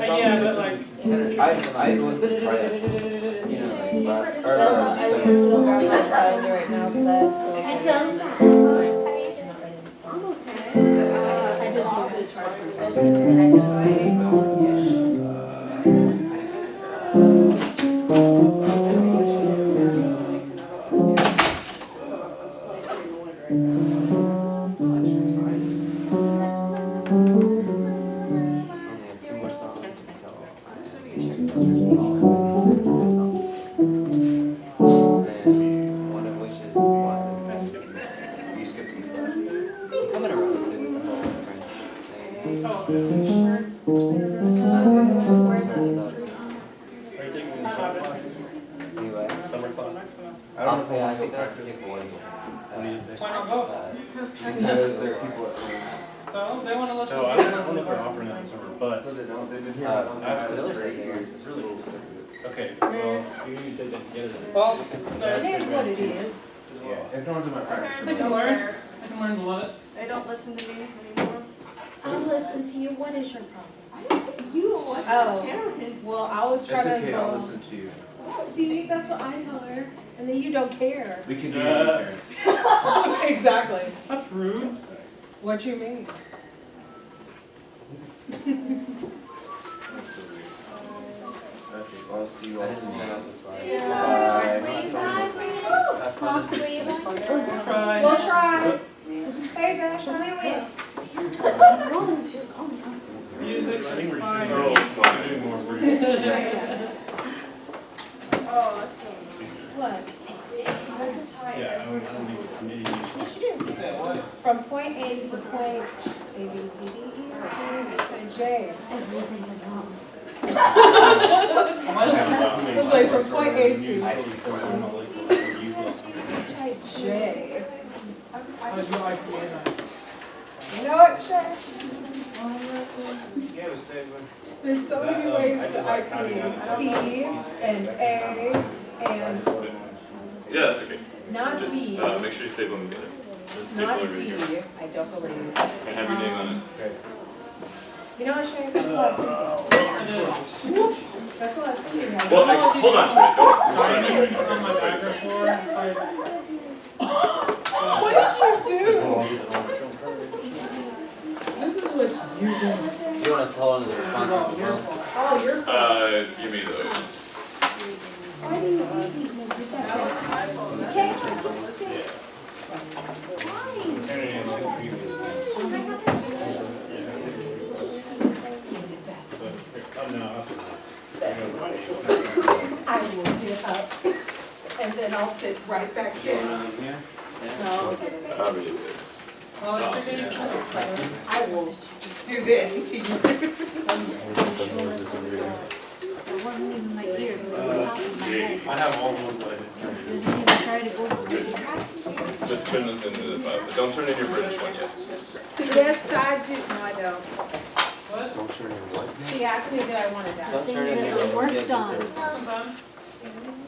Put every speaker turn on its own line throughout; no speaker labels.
Yeah, but like.
I would try it. You know,
I would still grab my calendar right now because I have to.
I'm okay.
I just use this for. I just keep saying I just
because there are people at
So they want to listen.
So I don't know if they're offering that this summer, but
I
after
really
it's really cool. Okay, well, you need to take that together.
Well,
It is what it is.
If no one's in my practice.
I can learn. I can learn to love it.
They don't listen to me anymore.
I'll listen to you. What is your problem?
I didn't say you don't listen
Oh.
to Karen.
Well, I was
It's
trying to
okay, I'll
go.
listen to you.
See, that's what I tell her. And then you don't care.
We can do it.
Exactly.
That's rude.
What you mean?
I'll see you all.
Try.
We'll try. Hey, Josh.
Wait.
I'm going to.
Music
I think we're
fire.
doing more for you.
Oh, that's so.
What?
I'm tired.
Yeah, I don't think it's committee.
Yes, you do. From point A to point A, B, C, D, E, F, G, J.
Everything is wrong.
It's like from point A to J.
How's your IPA night?
You know what, Shay?
Yeah, it was David.
There's so many ways to IPA. C and A and
Yeah, that's okay.
not
Just
D.
make sure you save them together. Just staple
Not
over
D,
here.
I don't believe.
And have your name on it.
You know what, Shay? That's a lot of people. That's a lot of people.
Well, hold on to it. Don't
Sorry,
run it right
on
now.
my
Just
back
wait a
before.
What did you do? This is what you do.
You want us to hold on to the responses?
Oh, you're.
second. Give me those.
Why do you need these? You can't. I will get up and then I'll sit right back down. No, it's okay.
I'll read it.
Well, if you're getting
I will do this to you.
It wasn't even my ear, it was the top of my head.
I have all the ones that I
I
didn't turn in.
didn't even try to go.
Just turn this into the file. But don't turn in your British one yet.
Yes, I do. No, I don't.
what?
Don't turn in what?
She asked me that I wanted that.
Things that were worked on.
Sometimes.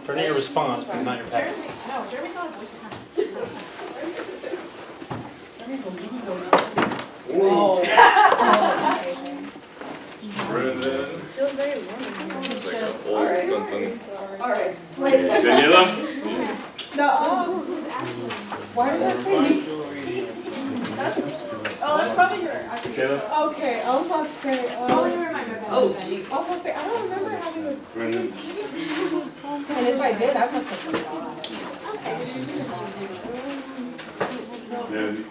Turn in your response, but not your packet.
No, Jeremy's not a voice of
Whoa.
Brendan.
Still very warm.
It's like an old something.
Alright.
Daniela?
No. Why does that say me?
Oh, that's probably your.
Kayla?
Okay, I was about to say,
Oh, geez.
I was about to say, I don't remember having a,
Brendan.
and if I did, I must have forgotten.
Danny.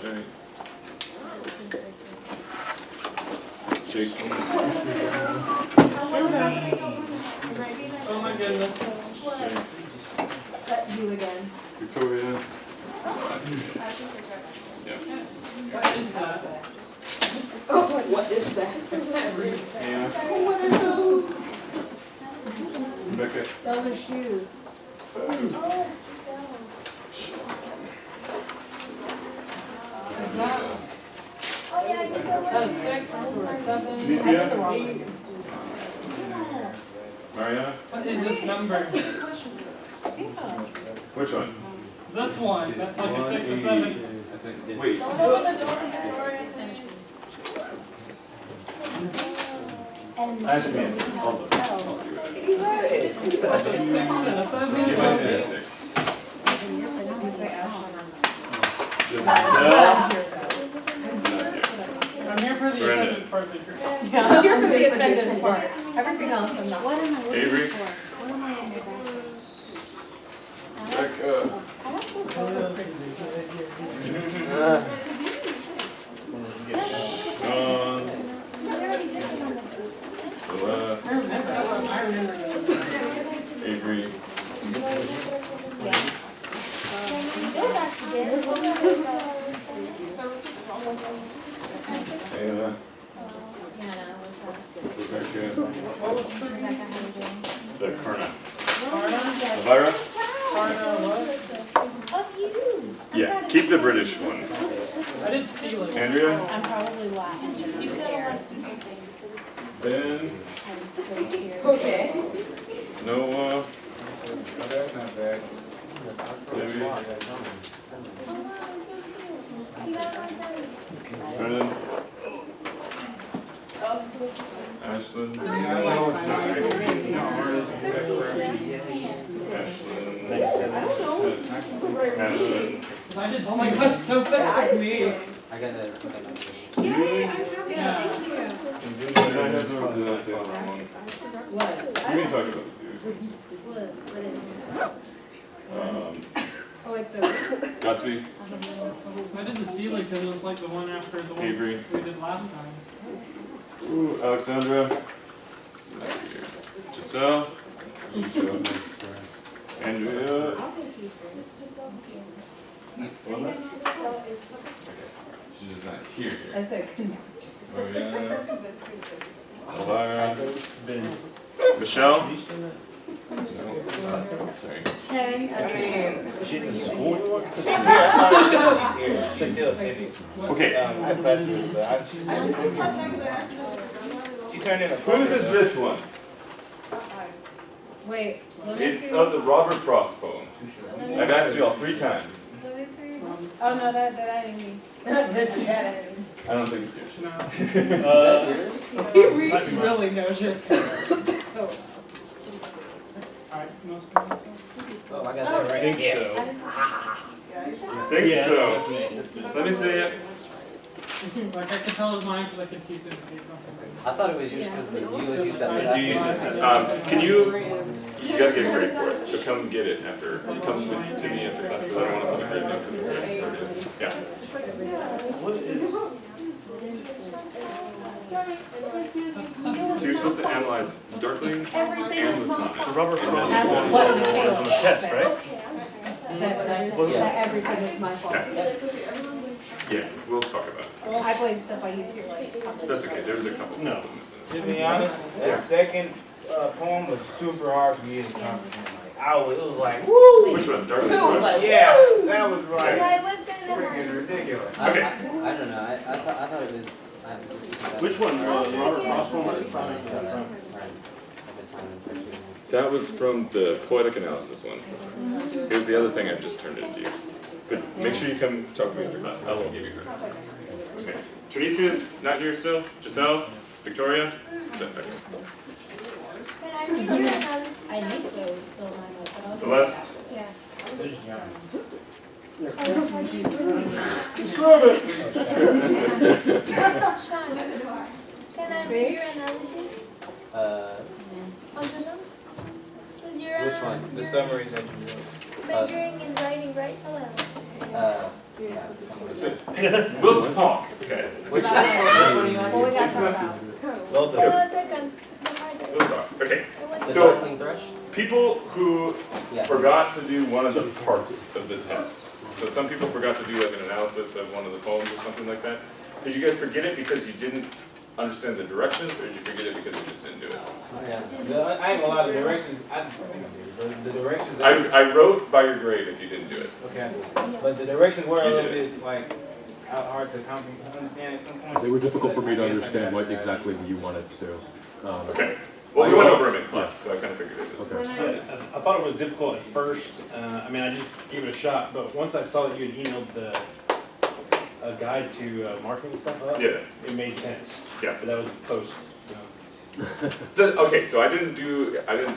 Danny. Jake.
Oh my goodness.
That you again.
Victoria. Yeah.
What is that?
Oh, what is that?
Anna.
What are those?
Rebecca.
Those are shoes.
Oh, it's Giselle. Oh, yeah, I guess that
That
was.
is 6 or 7.
I did the wrong
8.
one.
Mariana?
What is this number?
Which one?
This one. That's like a 6 or 7.
Wait.
Don't open the door, Victoria. And
Ask
she
me.
knows how to spell.
That's a 6 and a 7.
You might be a 6.
And you're pronouncing it wrong.
Giselle.
I'm here for the
Brandon.
attendance part of the trip.
Yeah, I'm here for the attendance part. Everything else I'm not.
What am I looking
Avery.
for? What am I in the back?
Becca.
I don't think so. Christmas.
Sean.
I already did it on the
Celeste.
I remember that.
Avery. Ayla. Rebecca. The Karna. Elvira. Yeah, keep the British one.
I did steal it.
Andrea.
I'm probably last. You said
Ben.
I'm so scared.
Okay.
Noah.
That's not bad.
Debbie. Brennan. Ashlyn. Ashlyn.
I did
Oh my gosh, so much with me.
I got that.
Julie.
Yeah.
Did I have the, did I say the wrong one?
What?
We can talk about this too.
What is
I like the.
Godsby.
I did the steal because it was like the one after the one
Avery.
we did last time.
Ooh, Alexandra. Not here. Giselle. She showed me. Andrea. What was that? She's just not here
I
yet.
said connect.
Mariana. Elvira.
Ben.
Michelle. No. Sorry.
She's in school.
She's still 50.
Okay.
I have class with her, but she turned in a
Whose is this one?
Wait, let me
It's
see.
of the Robert Frost poem. I've asked you all 3 times.
Let me see. Oh, no, that ain't me. That ain't me.
I don't think it's yours.
No.
He really knows your so.
Alright, no stress.
Oh, I got that right.
I think
Yes.
so.
You think
Yeah,
so?
that's me. That's me.
Let me see it.
Like I could tell his mind because I could see through the paper.
I thought it was used because you always use that.
I do use that.
Can you gotta get a grade for it, so come get it after, come with, to me after class, because I don't want to put the grades up because it's already turned in. Yeah.
What is?
So you're supposed to analyze Darkling and the sonnet.
Robert
And
Frost.
then-
That's what
was
Michaela
on the test,
said.
right?
That everything is my fault.
Yeah, we'll talk about it.
Well, I blame stuff I used to like.
That's okay, there's a couple
No.
people missing.
To be honest, that second poem was super hard for me to comprehend. Like, it was like, woo!
Which one, Darkling
It was
Brush?
like,
Yeah,
woo!
that was like
Okay.
freaking ridiculous.
Okay.
I don't know. I thought it was.
Which one? Robert Frost one or the Sonic?
That was from the poetic analysis one. Here's the other thing I've just turned into you. But make sure you come talk to me after class, I will give you her. Okay. Trinicia's not here still? Giselle? Victoria? Becca.
I need to fill mine up, but I'll.
Celeste?
Yeah.
There's John.
Describe it!
Sean, can I read your analysis? Autism? Because you're
Which one?
The summary that you wrote.
majoring in writing, right? Oh,
Yeah.
That's it. We'll talk, guys.
Which one are you
Well, we
asking?
got some about.
Both of
well.
them.
Second.
We'll talk. Okay.
The
So-
Darkling Thrush?
People who
Yeah.
forgot to do one of the parts of the test. So some people forgot to do like an analysis of one of the poems or something like that. Did you guys forget it because you didn't understand the directions, or did you forget it because you just didn't do it?
Oh, yeah.
I ain't gonna lie, the directions, I think I did. The directions. that-
I wrote by your grade if you didn't do it.
Okay, but the directions were a
You
little
did
bit like hard to understand at some point.
They were difficult for me to
I guess I
understand
got
what
that.
exactly you wanted to.
Okay. Well, we went over them in class, so I kind of figured it was.
Okay.
I thought it was difficult at first. I mean, I just gave it a shot, but once I saw that you had emailed a guide to marking stuff up,
Yeah.
it made sense.
Yeah.
But that was post. So.
Okay, so I didn't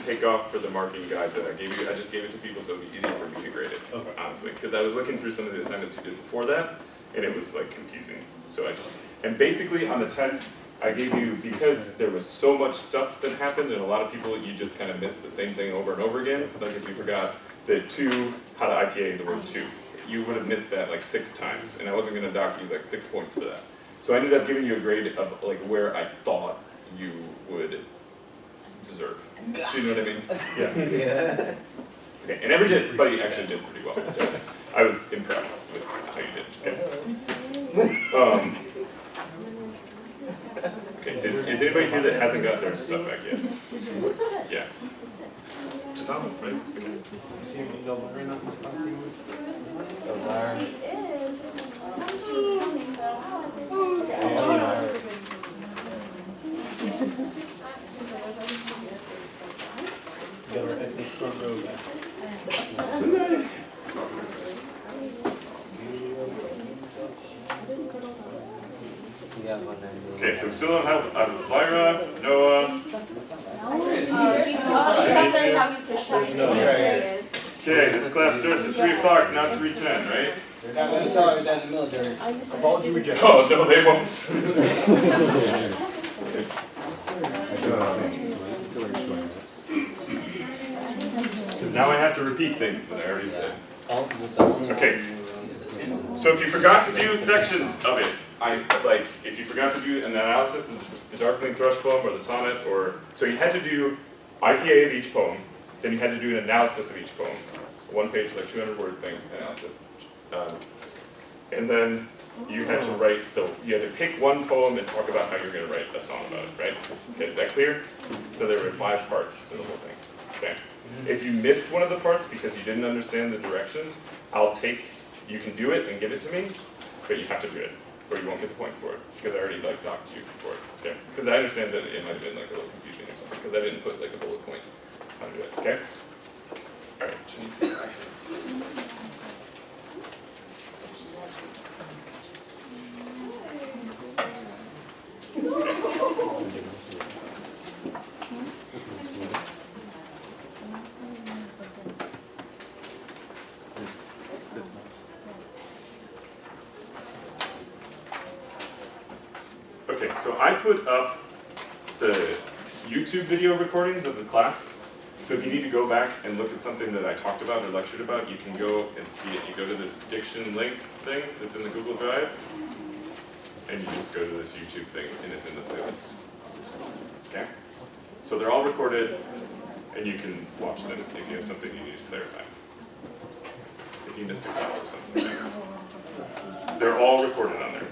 take off for the marking guide that I gave you. I just gave it to people so it'd be easy for me to grade it.
Okay.
Honestly, because I was looking through some of the assignments you did before that, and it was like confusing. So and basically on the test, I gave you, because there was so much stuff that happened, and a lot of people, you just kind of missed the same thing over and over again. Like if you forgot the how to IPA the word two, you would have missed that like 6 times, and I wasn't going to dock you like 6 points for that. So I ended up giving you a grade of like where I thought you would deserve. Do you know what I mean? Yeah.
Yeah.
Okay, and everybody actually did pretty well. I was impressed with how you did. Okay. Is anybody here that hasn't got their stuff back yet? Yeah. Giselle, right? Okay.
You see me double green on this class? You got her at the front row back.
Okay, so we're still on Elvira, Noah.
He's up there talking to Shaq. There he is.
Okay, this class starts at 3 o'clock, not 3:10, right?
They're not gonna start with that in the military.
Apology rejected.
Oh, no, they won't. Because now I have to repeat things that I already said. Okay. So if you forgot to do sections of it, if you forgot to do an analysis of the Darkling Thrush poem or the sonnet, so you had to do IPA of each poem, then you had to do an analysis of each poem, 1 page, like 200 word thing analysis, and then you had to you had to pick one poem and talk about how you're going to write a song about it, right? Okay, is that clear? So there were 5 parts to the whole thing. Okay. If you missed one of the parts because you didn't understand the directions, you can do it and give it to me, but you have to do it, or you won't get the points for it, because I already docked you for it. Okay? Because I understand that it might have been like a little confusing or something, because I didn't put like a bullet point how to do it. Okay? All right. Okay, so I put up the YouTube video recordings of the class. So if you need to go back and look at something that I talked about or lectured about, you can go and see it. You go to this Diction links thing that's in the Google Drive, and you just go to this YouTube thing, and it's in the playlist. Okay? So they're all recorded, and you can watch them if you have something you need to clarify. If you missed a class or something. They're all recorded on there.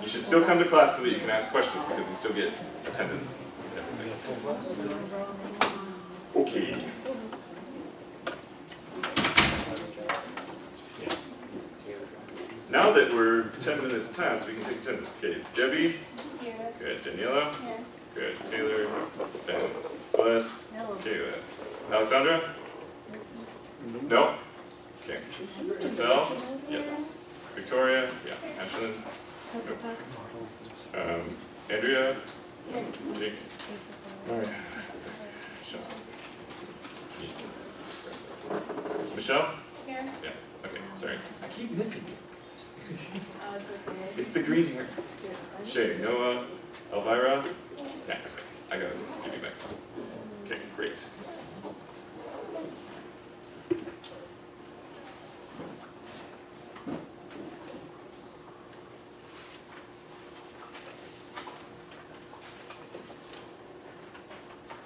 You should still come to class so that you can ask questions, because you still get attendance and everything. Okay. Now that we're 10 minutes past, we can take attendance. Okay, Debbie?
Here.
Good. Daniela?
Here.
Good. Taylor? And Celeste? Okay, good. Alexandra? No? Okay. Giselle? Yes. Victoria? Yeah. Ashlyn? No. Andrea? Jake? Alright. Michelle?
Here.
Yeah. Okay, sorry.
I keep missing you.
It's the green hair. Shay, Noah, Elvira? Yeah, okay. I gotta give you back. Okay, great.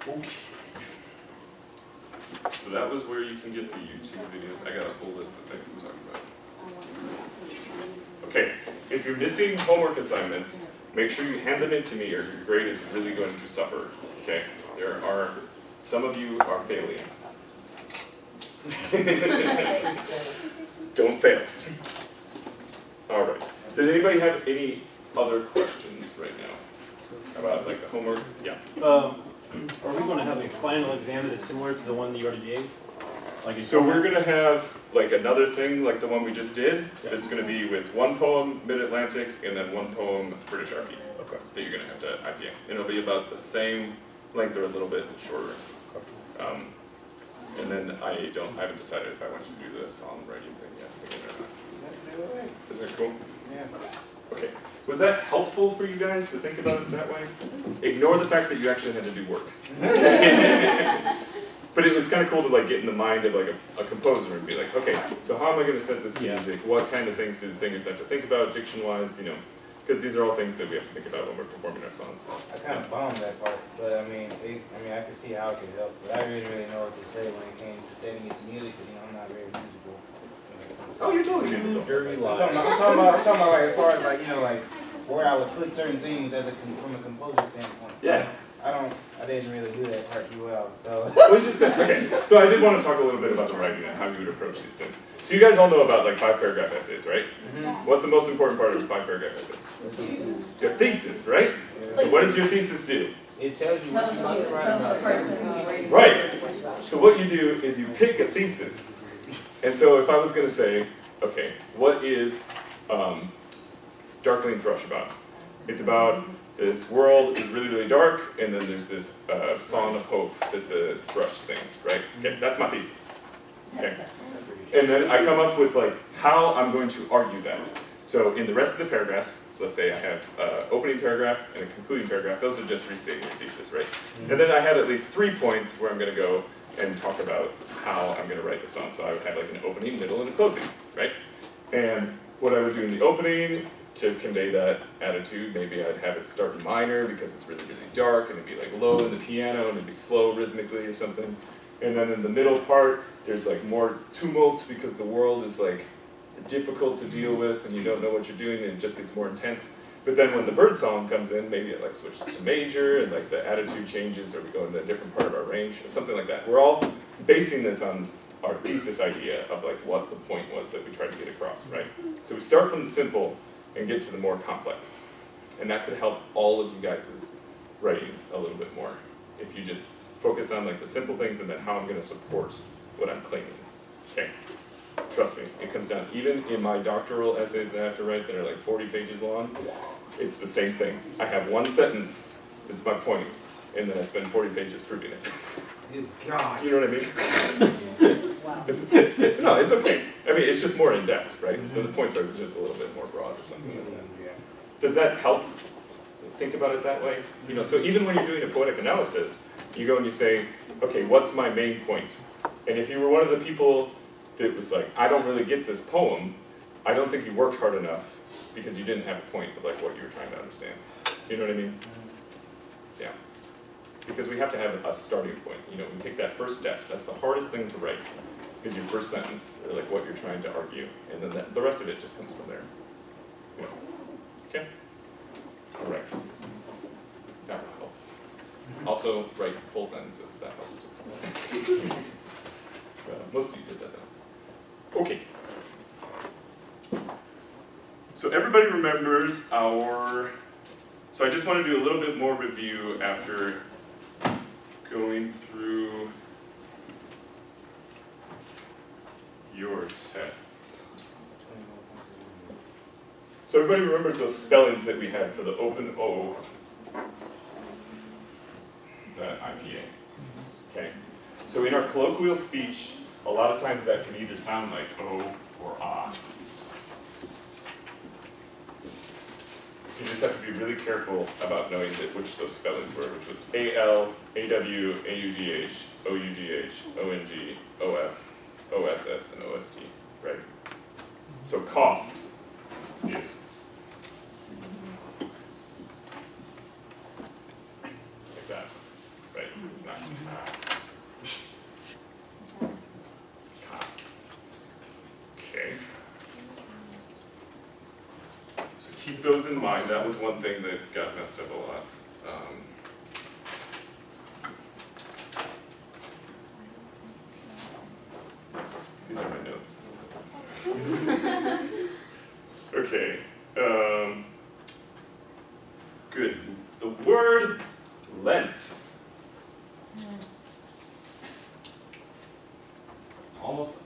Okay. So that was where you can get the YouTube videos. I got a whole list of things to talk about. Okay, if you're missing homework assignments, make sure you hand them in to me or your grade is really going to suffer. Okay? Some of you are failing. Don't fail. Alright. Does anybody have any other questions right now? About like the homework? Yeah.
Are we going to have a final exam that is similar to the one that you already gave?
So we're going to have like another thing like the one we just did. It's going to be with one poem Mid-Atlantic and then one poem British Archie. that you're gonna have to IPA. And it'll be about the same length or a little bit shorter. And then I haven't decided if I want to do the songwriting thing yet again or not.
Let's do it.
Is that cool?
Yeah.
Okay. Was that helpful for you guys to think about it that way? Ignore the fact that you actually had to do work. But it was kind of cool to like get in the mind of like a composer and be like, okay, so how am I going to set this music? What kind of things do the singers have to think about diction-wise? You know, because these are all things that we have to think about when we're performing our songs.
I kind of bombed that part, but I mean, I could see how it could help, but I didn't really know what to say when it came to setting it to music, because I'm not very musical.
Oh, you're totally musical.
Very
I'm
live.
talking about like as far as like like where I would put certain things as from a composer standpoint.
Yeah.
I didn't really do that part too well. So.
Okay, so I did want to talk a little bit about the writing and how you would approach these things. So you guys all know about like 5-paragraph essays, right?
Mm-hmm.
What's the most important part of a 5-paragraph essay? Your thesis, right? So what does your thesis do?
It tells you what you want to write about.
Right. So what you do is you pick a thesis. And so if I was going to say, okay, what is Darkling Thrush about? It's about this world is really, really dark, and then there's this song of hope that the thrush sings, right? Okay, that's my thesis. Okay. And then I come up with like how I'm going to argue that. So in the rest of the paragraphs, let's say I have opening paragraph and a concluding paragraph. Those are just restating your thesis, right? And then I have at least 3 points where I'm going to go and talk about how I'm going to write the song. So I would have like an opening, middle, and a closing, right? And what I would do in the opening to convey that attitude, maybe I'd have it start in minor because it's really, really dark, and it'd be like low in the piano, and it'd be slow rhythmically or something. And then in the middle part, there's like more tumults because the world is like difficult to deal with, and you don't know what you're doing, and it just gets more intense. But then when the bird song comes in, maybe it like switches to major, and like the attitude changes, or we go into a different part of our range, or something like that. We're all basing this on our thesis idea of like what the point was that we tried to get across, right? So we start from the simple and get to the more complex. And that could help all of you guys' writing a little bit more. If you just focus on like the simple things and then how I'm gonna support what I'm claiming. Okay, trust me, it comes down, even in my doctoral essays that I have to write that are like 40 pages long, it's the same thing. I have one sentence that's my point, and then I spend 40 pages proving it.
Good God.
You know what I mean? No, it's okay. I mean, it's just more in depth, right? So the points are just a little bit more broad or something like that. Does that help think about it that way? You know, so even when you're doing a poetic analysis, you go and you say, okay, what's my main point? And if you were one of the people that was like, I don't really get this poem, I don't think you worked hard enough because you didn't have a point of like what you were trying to understand. Do you know what I mean? Yeah. Because we have to have a starting point. You know, we take that first step. That's the hardest thing to write, is your first sentence, or like what you're trying to argue, and then the rest of it just comes from there. Yeah. Okay? All right. That will help. Also, write full sentences. That helps. Most of you did that though. Okay. So everybody remembers our... So I just want to do a little bit more review after going through your tests. So everybody remembers those spellings that we had for the open O, the IPA. Okay. So in our colloquial speech, a lot of times that can either sound like O or ah. You just have to be really careful about knowing which those spellings were, which was A-L, A-W, A-U-G-H, O-U-G-H, O-N-G, O-F, O-S-S, and O-S-T, right? So cost is like that, right? It's not cost. Okay. Keep those in mind. That was one thing that got messed up a lot. These are my notes. Okay. Good. The word Lent. Almost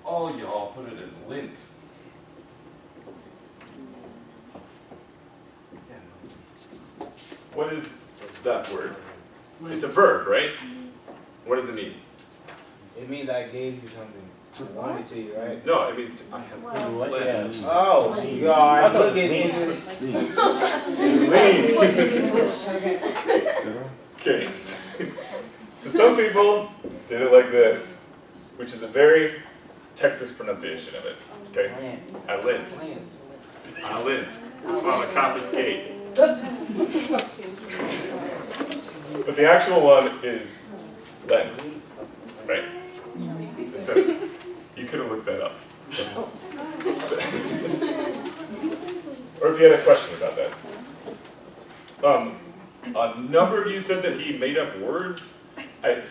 all y'all put it as lint. that word? It's a verb, right? What does it mean?
It means I gave you something. I wanted to you, right?
No, it means I have lent.
Oh, God, look at English.
Okay. So some people did it like this, which is a very Texas pronunciation of it. Okay? I lent. I lent. On a confiscate. But the actual one is lent. Right? And so you could have looked that up. Or if you had a question about that. A number of you said that he made up words.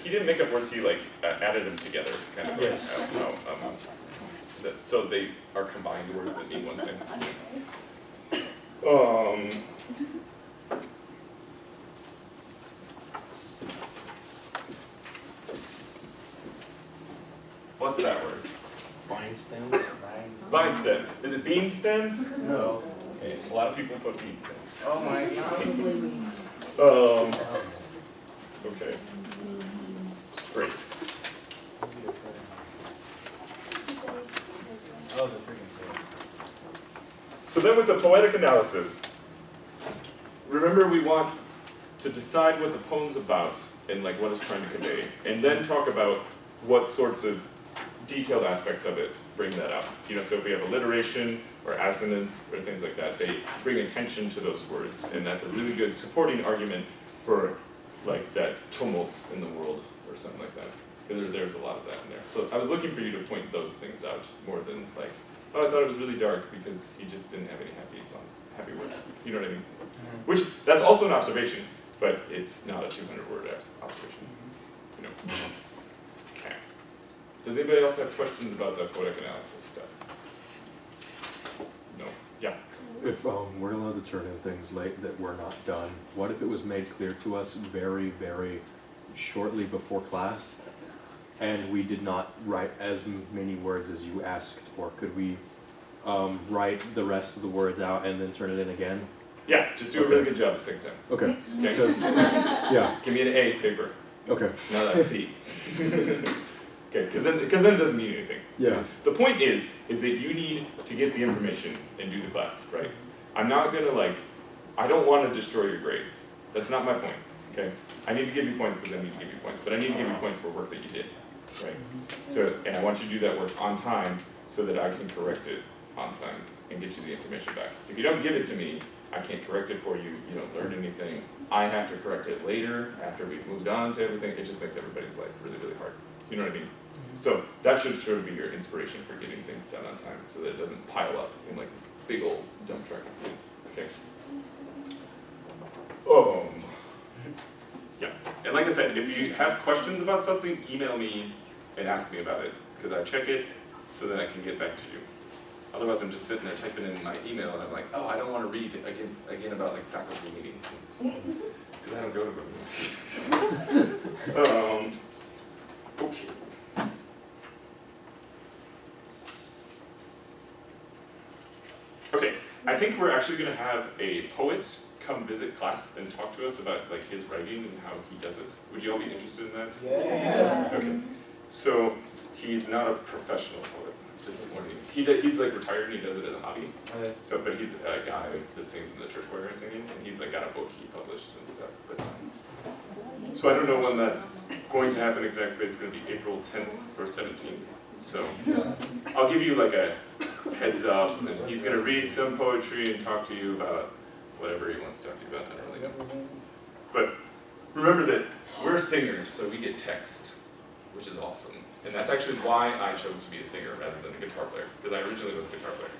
He didn't make up words, he like added them together, kind of.
Yes.
So they are combined words that mean one thing. What's that word?
Vine stems.
Vine stems. Is it bean stems?
No.
Okay, a lot of people put bean stems.
Oh my God.
Okay. Great.
That was a freaking story.
So then with the poetic analysis, remember we want to decide what the poem's about and like what it's trying to convey, and then talk about what sorts of detailed aspects of it bring that out. You know, so if we have alliteration or assonance or things like that, they bring attention to those words, and that's a really good supporting argument for like that tumult in the world or something like that. Because there's a lot of that in there. So I was looking for you to point those things out more than like, oh, I thought it was really dark because he just didn't have any happy songs, happy words. You know what I mean? Which, that's also an observation, but it's not a 200-word observation. You know? Okay. Does anybody else have questions about the poetic analysis stuff? No? Yeah.
If we're allowed to turn in things late that were not done, what if it was made clear to us very, very shortly before class, and we did not write as many words as you asked for? Could we write the rest of the words out and then turn it in again?
Yeah, just do a really good job at the same time.
Okay.
Okay?
Because, yeah.
Give me an A paper,
Okay.
not a C. Okay, because then it doesn't mean anything.
Yeah.
The point is that you need to get the information and do the class, right? I'm not gonna I don't want to destroy your grades. That's not my point, okay? I need to give you points because I need to give you points, but I need to give you points for work that you did, right? So, and I want you to do that work on time so that I can correct it on time and get you the information back. If you don't give it to me, I can't correct it for you, you don't learn anything. I have to correct it later, after we've moved on to everything. It just makes everybody's life really, really hard. You know what I mean? So that should sort of be your inspiration for getting things done on time so that it doesn't pile up in like this big old dump truck. Okay. Yeah. And like I said, if you have questions about something, email me and ask me about it, because I check it so that I can get back to you. Otherwise, I'm just sitting there typing in my email, and I'm like, oh, I don't want to read again about like faculty meetings, because I don't go to them. Okay. Okay, I think we're actually going to have a poet come visit class and talk to us about like his writing and how he does it. Would you all be interested in that?
Yeah.
Okay. So he's not a professional poet. Just warning you. He's like retired and he does it as a hobby.
Okay.
So, but he's a guy that sings in the church choir and singing, and he's like got a book he published and stuff. But so I don't know when that's going to happen exactly. It's going to be April 10th or 17th. So I'll give you like a heads up, and he's going to read some poetry and talk to you about whatever he wants to talk to you about. I don't really know. But remember that we're singers, so we get text, which is awesome. And that's actually why I chose to be a singer rather than a guitar player, because I originally was a guitar player.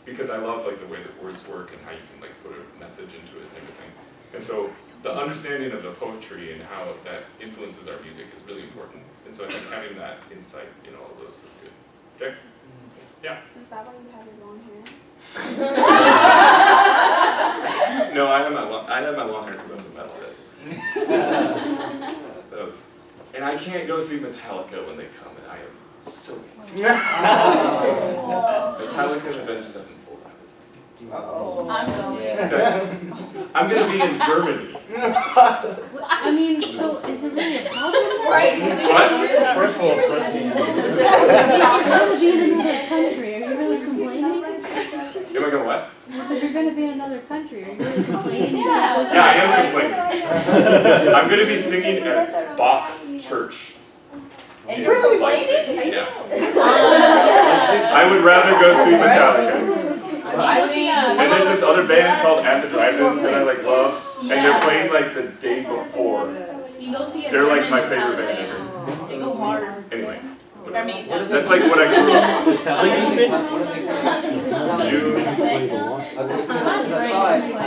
Because I love like the way that words work and how you can like put a message into it and everything. And so the understanding of the poetry and how that influences our music is really important. And so I think having that insight in all of those is good. Okay? Yeah?
Is that why you have your long hair?
No, I have my long hair because I was a metalhead. And I can't go see Metallica when they come, and I am so Metallica's Avenged Sevenfold. I was like,
Uh-oh.
I'm going.
I'm gonna be in Germany
I mean, so is it really a problem?
Right.
What?
First of all,
You're gonna be in another country. Are you really complaining?
Am I gonna what?
I said you're gonna be in another country. Are you really complaining?
Yeah, I am complaining. I'm gonna be singing at Bach's church.
And you're complaining?
Yeah. I would rather go see Metallica.
I mean,
And there's this other band called At the Drive-In that I like love, and they're playing like the day before. They're like my favorite band ever.
they go hard.
Anyway,
I mean,
that's like what I grew up with. June.
I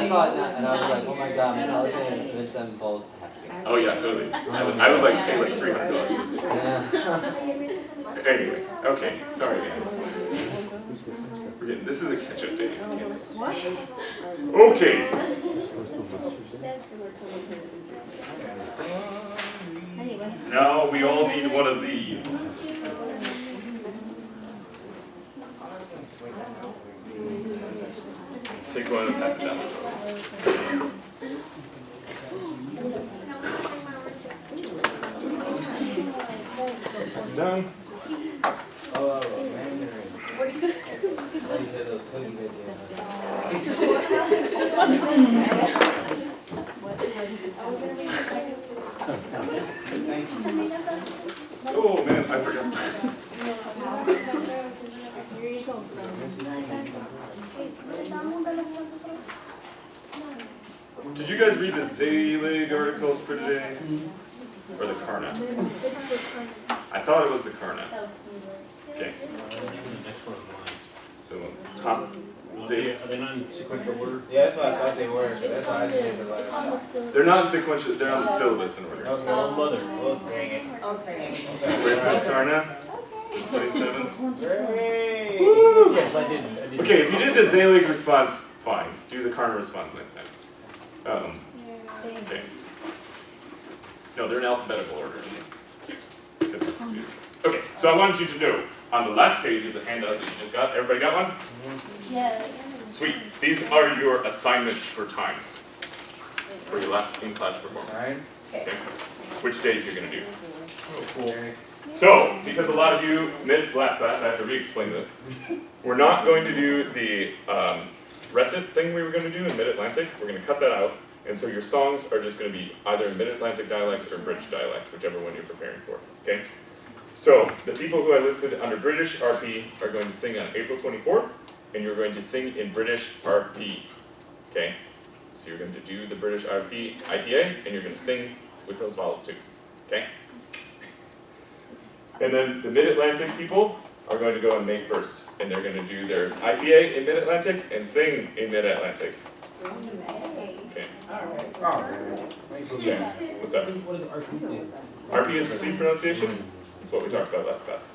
saw it and I was like, oh my god, Metallica and Avenged Sevenfold.
Oh yeah, totally. I would like pay like $300.
Yeah.
Anyway, okay, sorry guys. This is a catch-up day.
What?
Okay.
Anyway.
Now we all need one of these. Take one and pass it down. Pass it down.
Oh, Mandarin.
Oh man, I forgot. Did you guys read the Zelig articles for today? Or the Karna? I thought it was the Karna. Okay.
Next one
The one. Huh? Zelig?
are they not in sequential order?
Yeah, that's what I thought they were, so that's why I did it like.
They're not sequential, they're on the syllabus in order.
Okay, well, mother. Well, dang it.
Okay.
Where it says Karna, the 27th.
Hooray!
Yes, I did.
Okay, if you did the Zelig response, fine. Do the Karna response next time. Okay. No, they're in alphabetical order. Because it's confusing. Okay, so I wanted you to know, on the last page of the handout that you just got, everybody got one?
Yes.
Sweet. These are your assignments for times. For your last in-class performance.
Alright.
Okay. Which days you're going to do.
Okay.
So, because a lot of you missed last class, I have to re-explain this. We're not going to do the recit thing we were going to do in Mid-Atlantic. We're going to cut that out. And so your songs are just going to be either in Mid-Atlantic dialect or British dialect, whichever one you're preparing for. Okay? So, the people who I listed under British RP are going to sing on April 24th, and you're going to sing in British RP. Okay? So you're going to do the British RP IPA, and you're going to sing with those vowels too. Okay? And then the Mid-Atlantic people are going to go on May 1st, and they're going to do their IPA in Mid-Atlantic and sing in Mid-Atlantic. Okay. Yeah. What's up?
What does RP do?
RP is received pronunciation. That's what we talked about last class.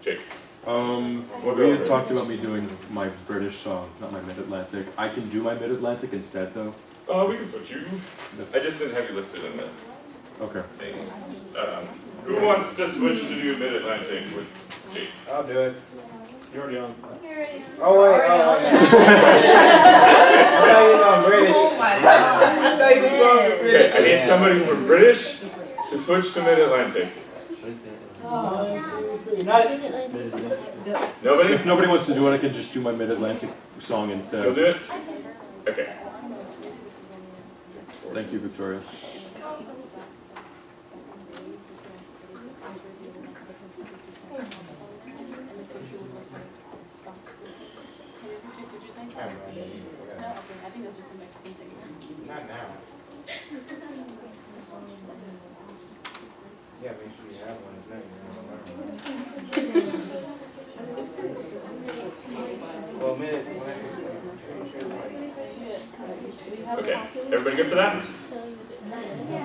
Jake.
Well, we had talked about me doing my British song, not my Mid-Atlantic. I can do my Mid-Atlantic instead, though.
We can switch you. I just didn't have you listed in the
Okay.
thing. Who wants to switch to do Mid-Atlantic with Jake?
I'll do it.
You're already on.
Oh, wait, oh, wait. I thought you was on British.
Oh my god.
I thought you was going for British.
Okay, I need somebody from British to switch to Mid-Atlantic. Nobody?
If nobody wants to do it, I can just do my Mid-Atlantic song instead.
You'll do it? Okay.
Thank you, Victoria.
Not now. Yeah, make sure you have one. Well, minute.
Okay. Everybody good for that?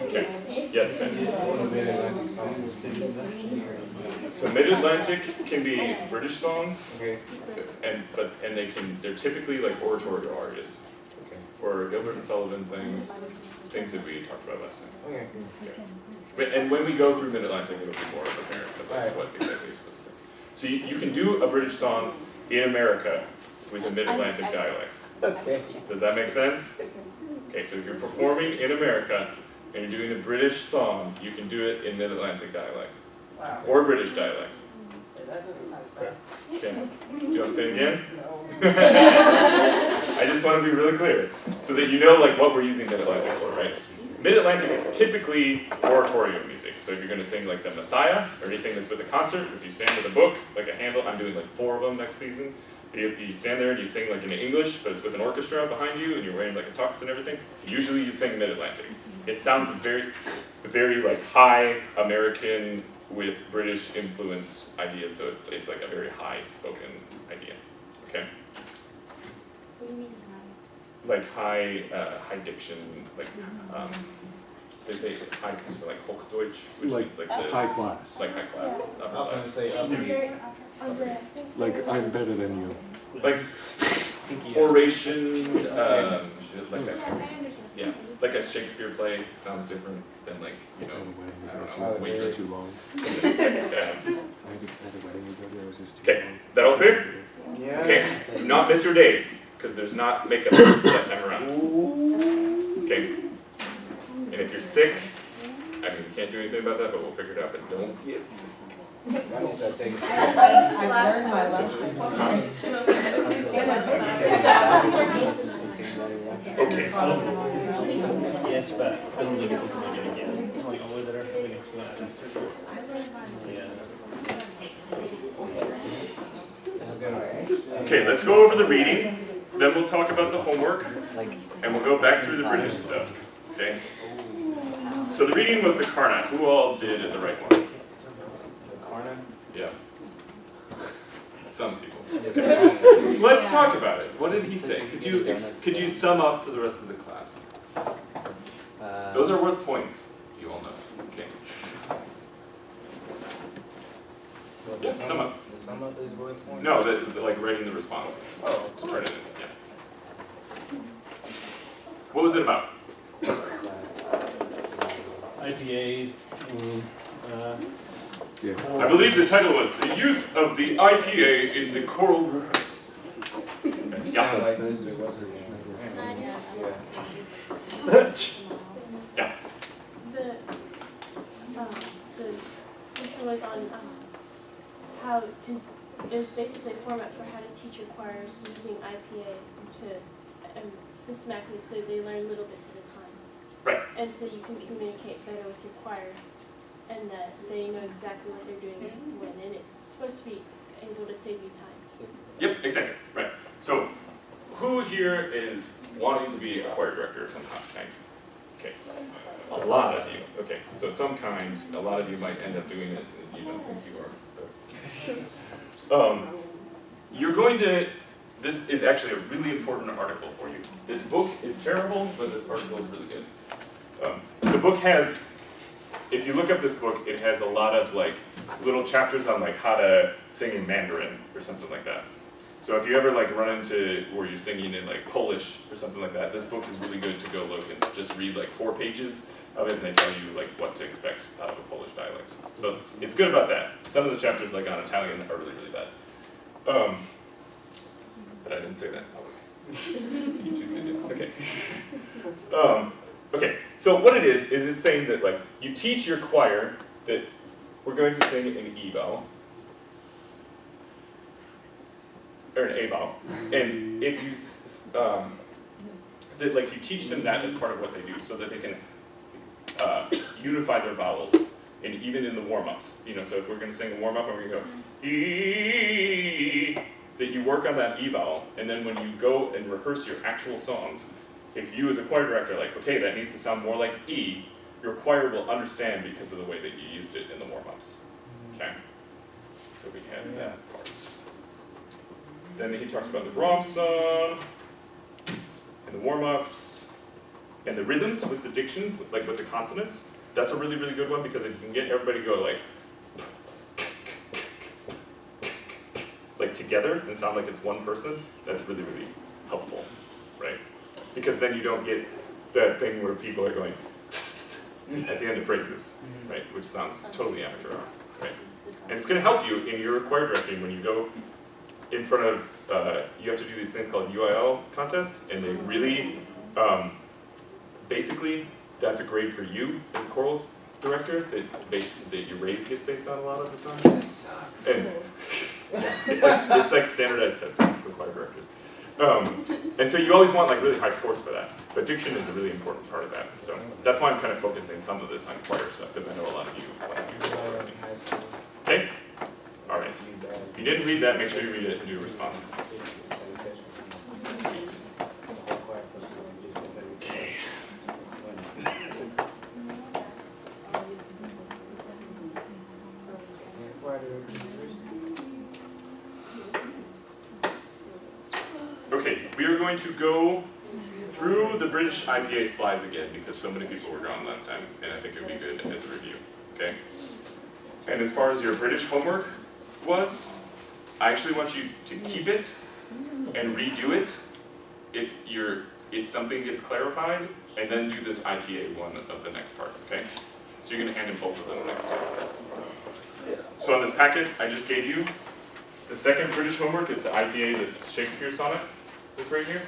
Okay. Yes, Ben. So Mid-Atlantic can be British songs,
Okay.
and they're typically like oratorial artists. Or Gilbert and Sullivan things that we talked about last time.
Okay.
And when we go through Mid-Atlantic, it'll be more apparent about what exactly you're supposed to say. So you can do a British song in America with a Mid-Atlantic dialect.
Okay.
Does that make sense? Okay, so if you're performing in America and you're doing a British song, you can do it in Mid-Atlantic dialect
Wow.
or British dialect.
So that doesn't sound fast.
Okay. Do you want to say it again? I just want to be really clear so that you know like what we're using Mid-Atlantic for, right? Mid-Atlantic is typically oratorio music. So if you're going to sing like the Messiah or anything that's with a concert, if you stand with a book, like a handle, I'm doing like 4 of them next season. You stand there and you sing like in English, but it's with an orchestra behind you and you're wearing like a tux and everything. Usually you sing Mid-Atlantic. It sounds very like high American with British influenced ideas, so it's like a very high spoken idea. Okay?
What do you mean
Like high diction, like they say high comes from like Hochdeutsch, which
Like
means like
high class.
like high class, upper
I was
class.
gonna say
high?
upper.
Is there under?
Like, I'm better than you.
Like oration, like a,
I understand.
yeah, like a Shakespeare play sounds different than like, you know, I don't know,
It was
waitress.
too long.
Yeah.
I had a wedding to go to, it was just too
Okay,
long.
that all clear?
Yeah.
Okay, do not miss your day, because there's not makeup that time around. Okay? And if you're sick, I mean, we can't do anything about that, but we'll figure it out, but don't get sick.
That means I take it.
I learned my lesson.
Okay.
Yes, but I don't think it's something again. Like all that are coming up to that. Yeah.
Okay, let's go over the reading, then we'll talk about the homework, and we'll go back through the British stuff. Okay? So the reading was the Karna. Who all did the right one?
Corner.
Yeah. Some people. Let's talk about it. What did he say? Could you sum up for the rest of the class? Those are worth points. You all know. Okay. Yeah, sum up.
The sum up is worth points?
No, like writing the response.
Oh.
Turn it in. Yeah. What was it about?
IPAs.
Yeah.
I believe the title was The Use of the IPA in the Choral Rehearsal.
You
Yeah.
sound like Mr. What's her name?
Nadia.
Yeah.
Yeah.
The teacher was on how to, it was basically a format for how to teach your choirs using IPA to systematically, so they learn little bits at a time.
Right.
And so you can communicate better with your choir, and that they know exactly what they're doing when, and it's supposed to be able to save you time.
Yep, exactly. Right. So, who here is wanting to be a choir director of some kind? Okay. A lot of you. Okay. So some kind, a lot of you might end up doing it, and you don't think you are. You're going to, this is actually a really important article for you. This book is terrible, but this article is really good. The book has, if you look up this book, it has a lot of like little chapters on like how to sing in Mandarin or something like that. So if you ever like run into where you're singing in like Polish or something like that, this book is really good to go look and just read like 4 pages of it, and they tell you like what to expect out of a Polish dialect. So it's good about that. Some of the chapters like on Italian are really, really bad. But I didn't say that. YouTube video. Okay. Okay. So what it is it's saying that like you teach your choir that we're going to sing an eval or an aval, and if you that like you teach them that as part of what they do, so that they can unify their vowels, and even in the warm-ups, you know. So if we're going to sing a warm-up and we're going to go e, that you work on that e vowel, and then when you go and rehearse your actual songs, if you as a choir director are like, okay, that needs to sound more like E, your choir will understand because of the way that you used it in the warm-ups. Okay? So we have that part. Then he talks about the Brahms song, and the warm-ups, and the rhythms with the diction, like with the consonants. That's a really, really good one, because if you can get everybody to go like together and sound like it's one person, that's really, really helpful, right? Because then you don't get that thing where people are going at the end of phrases, right? Which sounds totally amateur hour, right? And it's going to help you in your choir directing when you go in front of, you have to do these things called UIL contests, and they really, basically, that's a grade for you as a choral director, that your raise gets based on a lot of the time. And, yeah, it's like standardized testing for choir directors. And so you always want like really high scores for that. But diction is a really important part of that. So that's why I'm kind of focusing some of this on choir stuff, because I know a lot of you want to do choir writing. Okay? All right. If you didn't read that, make sure you read it and do a response. Sweet. Okay. Okay, we are going to go through the British IPA slides again because so many people were gone last time, and I think it would be good as a review, okay? And as far as your British homework was, I actually want you to keep it and redo it if something gets clarified, and then do this IPA one of the next part, okay? So you're gonna hand in both of them next time. So on this packet I just gave you, the second British homework is to IPA this Shakespeare sonnet that's right here.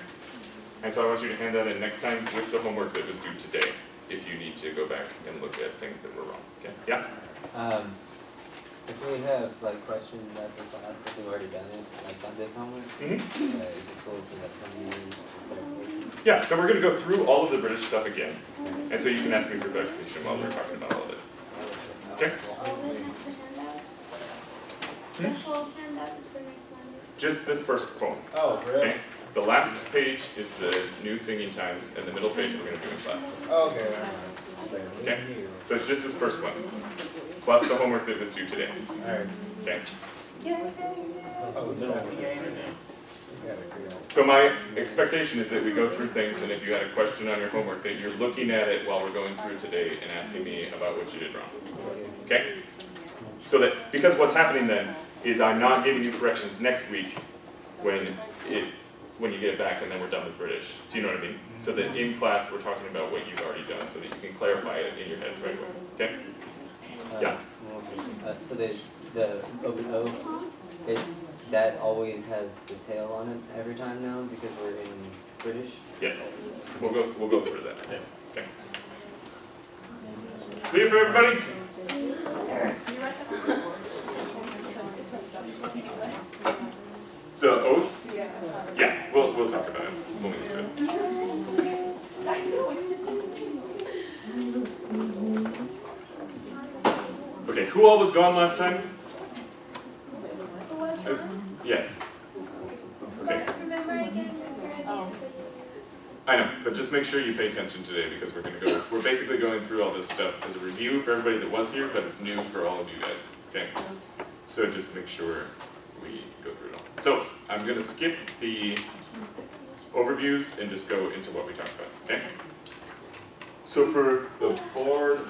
And so I want you to hand that in next time with the homework that was due today, if you need to go back and look at things that were wrong, okay? Yeah?
If we have like questions after class, if we've already done it, like on this homework, is it cool to like come in?
Yeah, so we're going to go through all of the British stuff again. And so you can ask me for clarification while we're talking about all of it. Okay?
All the handout? The whole handout is for next Monday.
Just this first poem.
Oh, really?
Okay? The last page is the new singing times, and the middle page we're going to do in class.
Okay.
Okay? So it's just this first one, plus the homework that was due today.
Alright.
Okay?
Oh, no.
So my expectation is that we go through things, and if you had a question on your homework, that you're looking at it while we're going through today and asking me about what you did wrong. Okay? So that, because what's happening then is I'm not giving you corrections next week when you get it back and then we're done with British. Do you know what I mean? So that in class we're talking about what you've already done so that you can clarify it in your heads right away. Okay? Yeah.
So the open O, that always has the tail on it every time now because we're in British?
Yes. We'll go through that. Yeah. Okay. Clear for everybody? The O's? Yeah, we'll talk about it when we get to it.
I know, it's the same thing.
Okay, who all was gone last time? Yes. Okay.
Remember I gave you for ideas.
I know, but just make sure you pay attention today because we're basically going through all this stuff as a review for everybody that was here, but it's new for all of you guys. Okay? So just make sure we go through it all. So I'm gonna skip the overviews and just go into what we talked about, okay? So for the board,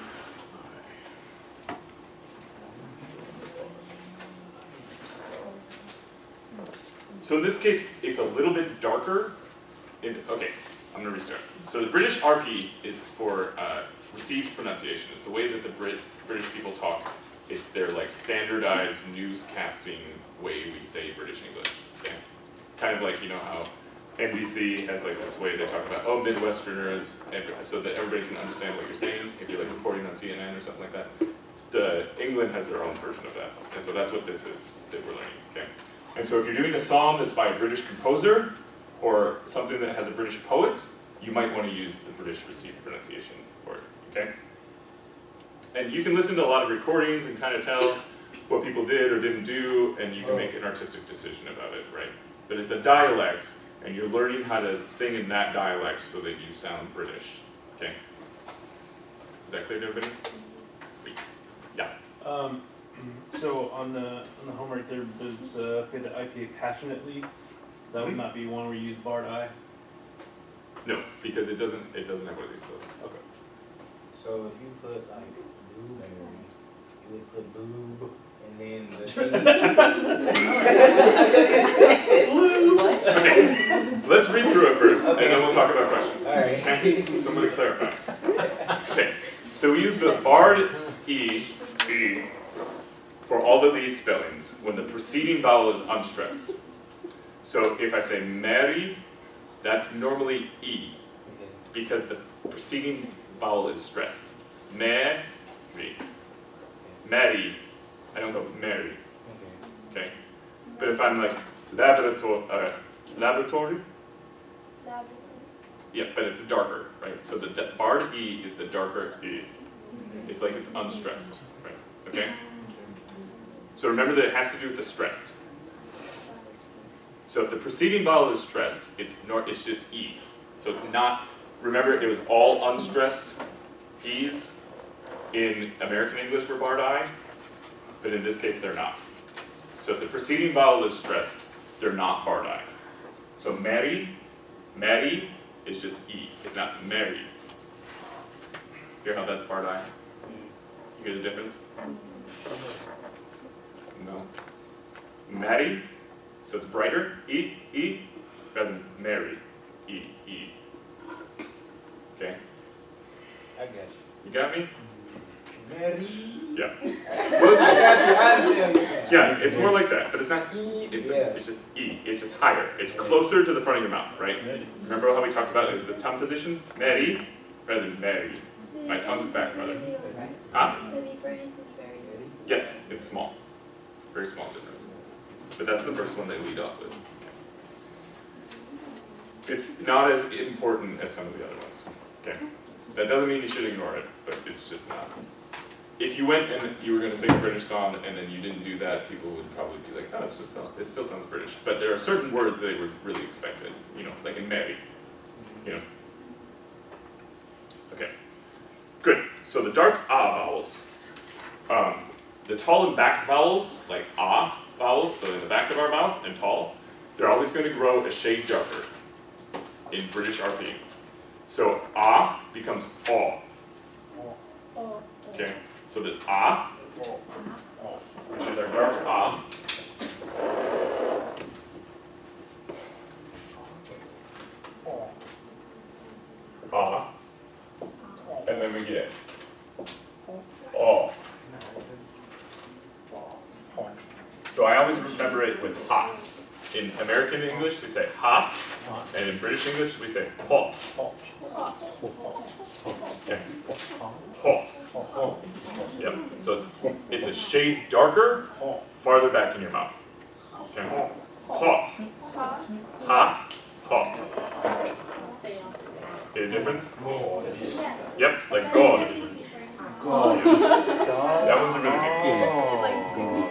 so in this case, it's a little bit darker. Okay, I'm gonna restart. So the British RP is for received pronunciation. It's the way that the British people talk. It's their like standardized newscasting way we say British English. Okay, kind of like, you know how NBC has like this way they talk about, oh, Midwesterners, so that everybody can understand what you're saying if you're like reporting on CNN or something like that. England has their own version of that, and so that's what this is that we're learning. Okay, and so if you're doing a song that's by a British composer or something that has a British poet, you might want to use the British received pronunciation for it. Okay. And you can listen to a lot of recordings and kind of tell what people did or didn't do, and you can make an artistic decision about it, right? But it's a dialect, and you're learning how to sing in that dialect so that you sound British, okay? Is that clear to everybody? Sweet. Yeah.
So on the homework there was the IPA passionately. That would not be one where you use barred I.
No, because it doesn't have one of these spellings. Okay.
So if you put like blueberry, you would put blue and then the
Okay, let's read through it first, and then we'll talk about questions.
All right.
Okay? Somebody clarify. Okay, so we use the barred E for all of these spellings when the preceding vowel is unstressed. So if I say Mary, that's normally E, because the preceding vowel is stressed. Mary. Mary. I don't go Mary. Okay. But if I'm like laboratory.
Laboratory.
Yeah, but it's darker, right? So the barred E is the darker E. It's like it's unstressed, right? Okay? So remember that it has to do with the stressed. So if the preceding vowel is stressed, it's just E. So it's not, remember it was all unstressed E's in American English for barred I, but in this case they're not. So if the preceding vowel is stressed, they're not barred I. So Mary is just E, it's not Mary. Hear how that's barred I? You hear the difference? No. Mary, so it's brighter, E, rather than Mary, E. Okay?
I guess.
You got me?
Mary.
Yeah.
I understand what you're saying.
Yeah, it's more like that, but it's not E, it's
Yeah.
just E, it's just higher. It's closer to the front of your mouth, right? Remember how we talked about it was the tongue position? Mary, rather than Mary. My tongue's back, brother. Huh?
The difference is very
Yes, it's small. Very small difference. But that's the first one they lead off with. It's not as important as some of the other ones. Okay? That doesn't mean you should ignore it, but it's just not. If you went and you were going to sing a British song and then you didn't do that, people would probably be like, oh, it still sounds British. But there are certain words they would really expect it, like in Mary. Okay. Good. So the dark ah vowels. The tall and back vowels, like ah vowels, so in the back of our mouth and tall, they're always going to grow a shade darker in British RP. So ah becomes aw. Okay, so this ah, which is our dark ah. Ah. And then we get aw. So I always remember it with hot. In American English, we say hot, and in British English, we say hot. Okay. Hot. Yep. So it's a shade darker, farther back in your mouth. Okay. Hot. Hot. Hot. Get a difference? Yep, like God.
God.
That one's a really good one.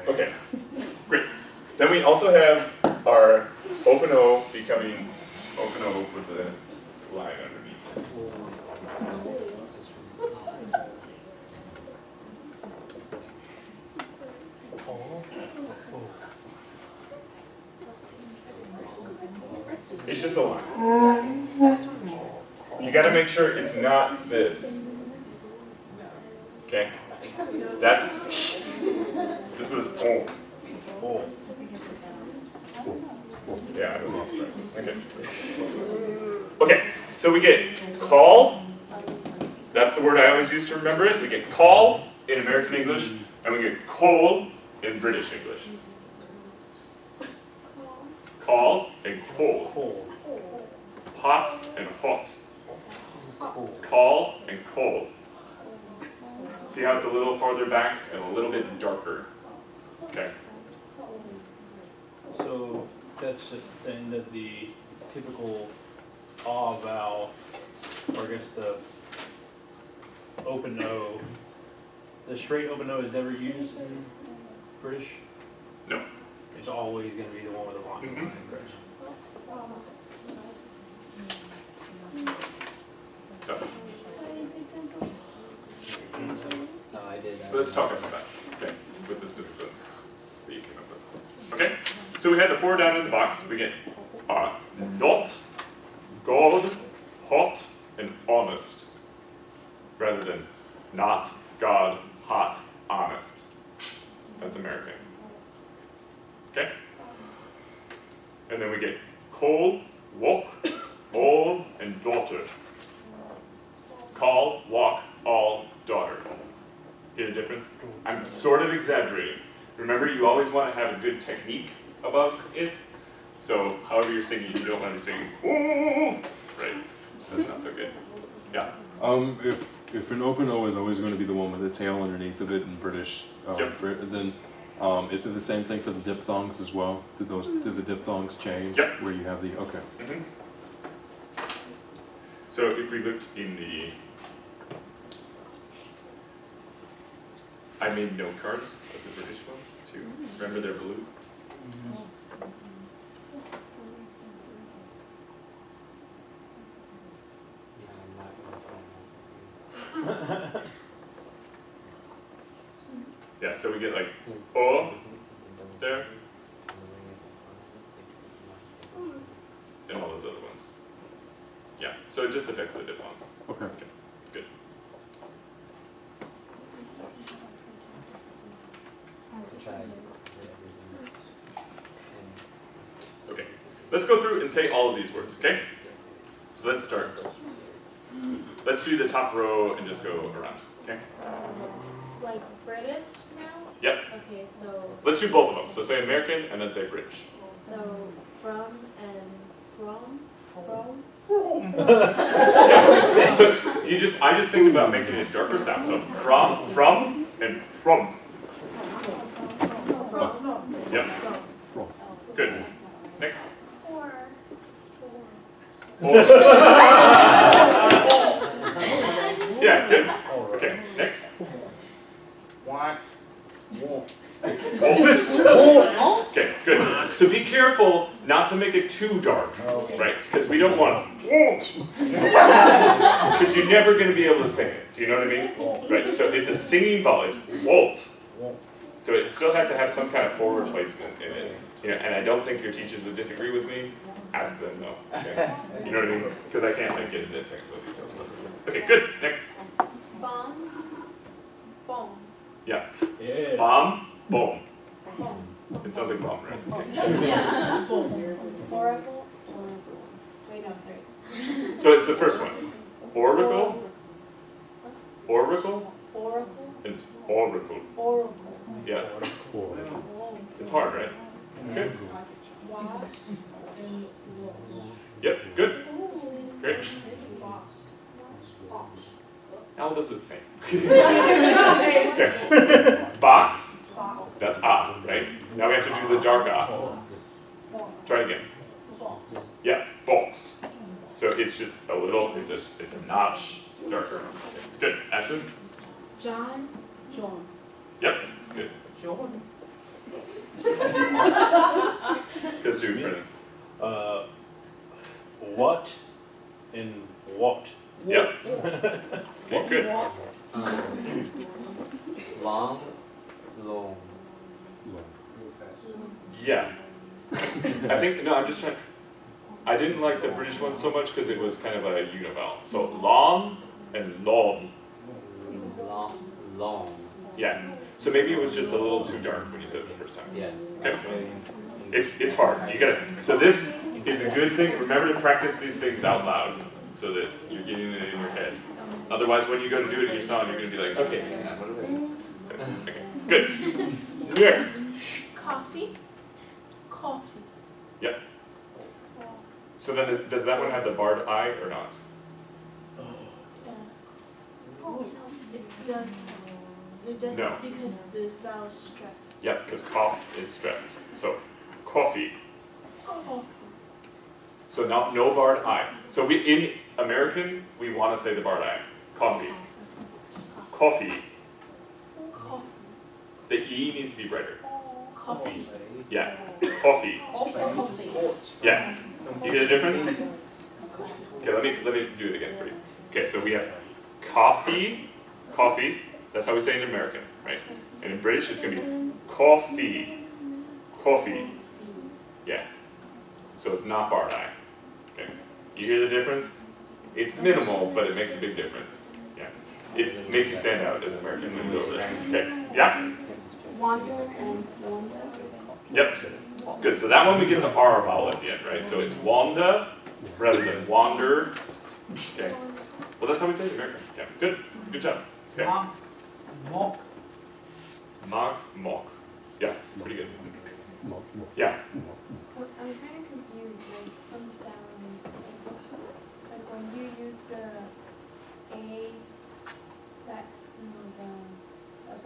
Okay, great. Then we also have our open O becoming open O with the line underneath. It's just a line. You gotta make sure it's not this. Okay? This is oh. Yeah, I don't know. Okay. Okay, so we get call. That's the word I always use to remember it. We get call in American English, and we get call in British English. Call and cold. Hot and hot. Call and cold. See how it's a little farther back and a little bit darker. Okay.
So that's saying that the typical ah vowel, or I guess the open O, the straight open O is never used in British?
No.
It's always going to be the one with the line.
Mhm. So,
No, I did that.
let's talk about that, okay, with the specific ones that you came up with. Okay, so we had the four down in the box. We get not, God, hot, and honest, rather than not, God, hot, honest. That's American. Okay? And then we get cold, walk, all, and daughter. Call, walk, all, daughter. Get a difference? I'm sort of exaggerating. Remember, you always want to have a good technique about it. So however you're singing, you don't want to be singing, oh, right? That's not so good. Yeah.
If an open O is always going to be the one with the tail underneath of it in British,
Yep.
then is it the same thing for the diphthongs as well? Do the diphthongs change?
Yep.
Where you have the, okay.
Mm-hmm. So if we looked in the, I made note cards of the British ones too. Remember they're blue?
Yeah, I'm not gonna try that.
Yeah, so we get like O there and all those other ones. Yeah, so it just affects the diphthongs.
Okay.
Good.
Try everything.
Okay, let's go through and say all of these words, okay? So let's start. Let's do the top row and just go around, okay?
Like British now?
Yep.
Okay, so
Let's do both of them. So say American and then say British.
so from and from.
Yeah. So I just think about making it darker sound. So from, and from. Yep. Good. Next. Yeah, good. Okay, next.
Want.
Okay, good. So be careful not to make it too dark, right? Because we don't want because you're never going to be able to sing it. Do you know what I mean? Right. So it's a singing vowel. It's walt. So it still has to have some kind of forward placement in it. You know, and I don't think your teachers would disagree with me. Ask them though. Okay? You know what I mean? Because I can't like get into technical details. Okay, good. Next.
Bomb. Bomb.
Yeah.
Yeah.
Bomb. Boom. It sounds like bomb, right? Okay.
Yeah.
Oracle. Wait, no, sorry.
So it's the first one. Oracle. Oracle.
Oracle.
And oracle.
Oracle.
Yeah. It's hard, right? Good.
Wash and wash.
Yep. Good. Great.
Box. Box.
How does it say? Okay. Box.
Box.
That's ah, right? Now we have to do the dark ah. Try it again.
Box.
Yeah. Box. So it's just a little. It's a notch darker. Okay. Good. Ashton.
John. John.
Yep. Good.
John.
Let's do Brennan.
What and what?
Yep. Okay. Good.
Long, long.
Yeah. I think, no, I'm just trying, I didn't like the British one so much because it was kind of a univowel. So long and long.
Long, long.
Yeah. So maybe it was just a little too dark when you said it the first time.
Yeah.
Okay. It's hard. You gotta, so this is a good thing. Remember to practice these things out loud so that you're getting it in your head. Otherwise, when you go to do it in your song, you're gonna be like, okay, yeah, what do I do? So, okay, good. Next.
Coffee. Coffee.
Yep. So then does that one have the barred I or not?
It does. It does
No.
because the vowel is stressed.
Yep, because cough is stressed. So coffee.
Oh.
So no barred I. So we in American we want to say the barred I. Coffee. Coffee.
Coffee.
The E needs to be brighter.
Coffee.
Yeah. Coffee.
Coffee.
Yeah. You get a difference? Okay, let me do it again for you. Okay, so we have coffee, coffee. That's how we say it in American, right? And in British it's gonna be coffee. Coffee. Yeah. So it's not barred I. Okay. You hear the difference? It's minimal, but it makes a big difference. Yeah. It makes you stand out as an American when you go over there. Okay. Yeah?
Wander and wander.
Yep. Good. So that one we get the R vowel at the end, right? So it's wanda rather than wander. Okay. Well, that's how we say it in American. Yeah. Good. Good job. Okay.
Mock.
Mock, mock. Yeah. Pretty good. Yeah.
I'm kind of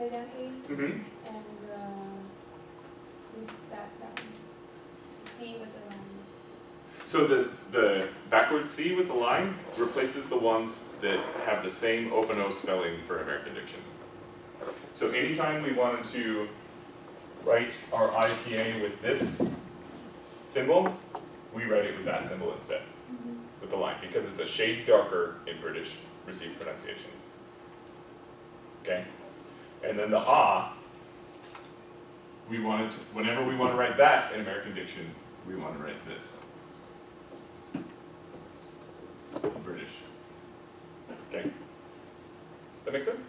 way down here,
Mm-hmm.
and, is that, C with the line.
So the backwards C with the line replaces the ones that have the same open O spelling for American Diction. So anytime we wanted to write our IPA with this symbol, we write it with that symbol instead, with the line, because it's a shade darker in British received pronunciation. Okay? And then the ah, we wanted to, whenever we want to write that in American Diction, we want to write this. In British. Okay? That makes sense?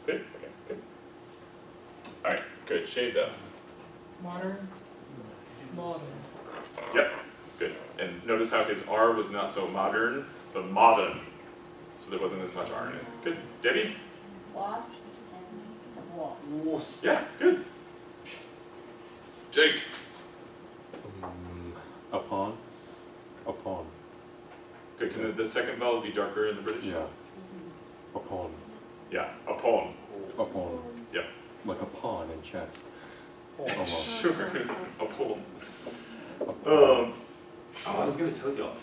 Good? Okay, good. Alright, good. Shades up.
Modern. Modern.
Yep, good. And notice how his R was not so modern, but modern. So there wasn't as much R in it. Good. Debbie?
Wasp and wasp.
Yeah, good. Jake?
Upon. Upon.
Good. Can the second vowel be darker in the British?
Yeah. Upon.
Yeah, upon.
Upon.
Yep.
Like a pawn in chess. Almost.
Sure, upon.
Upon.
I was gonna tell y'all.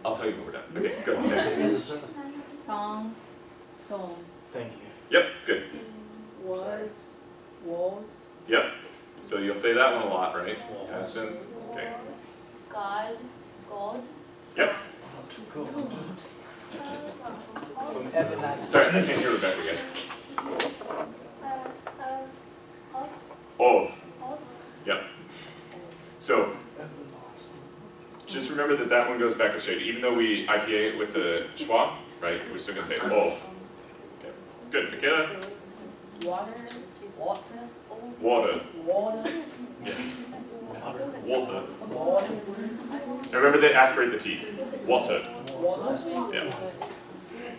I'll tell you when we're done. Okay, go. Next.
Song, song.
Thank you.
Yep, good.
Was.
Yep. So you'll say that one a lot, right? Past tense. Okay.
God.
Yep.
From everlasting.
Sorry, I can't hear Rebecca, guys. Oh. Yep. So just remember that that one goes back a shade. Even though we IPA it with the schwa, right? We're still gonna say oh. Okay. Good. Michaela?
Water.
Water. Yeah. Water.
Water.
And remember they aspirate the T's. Water. Yeah.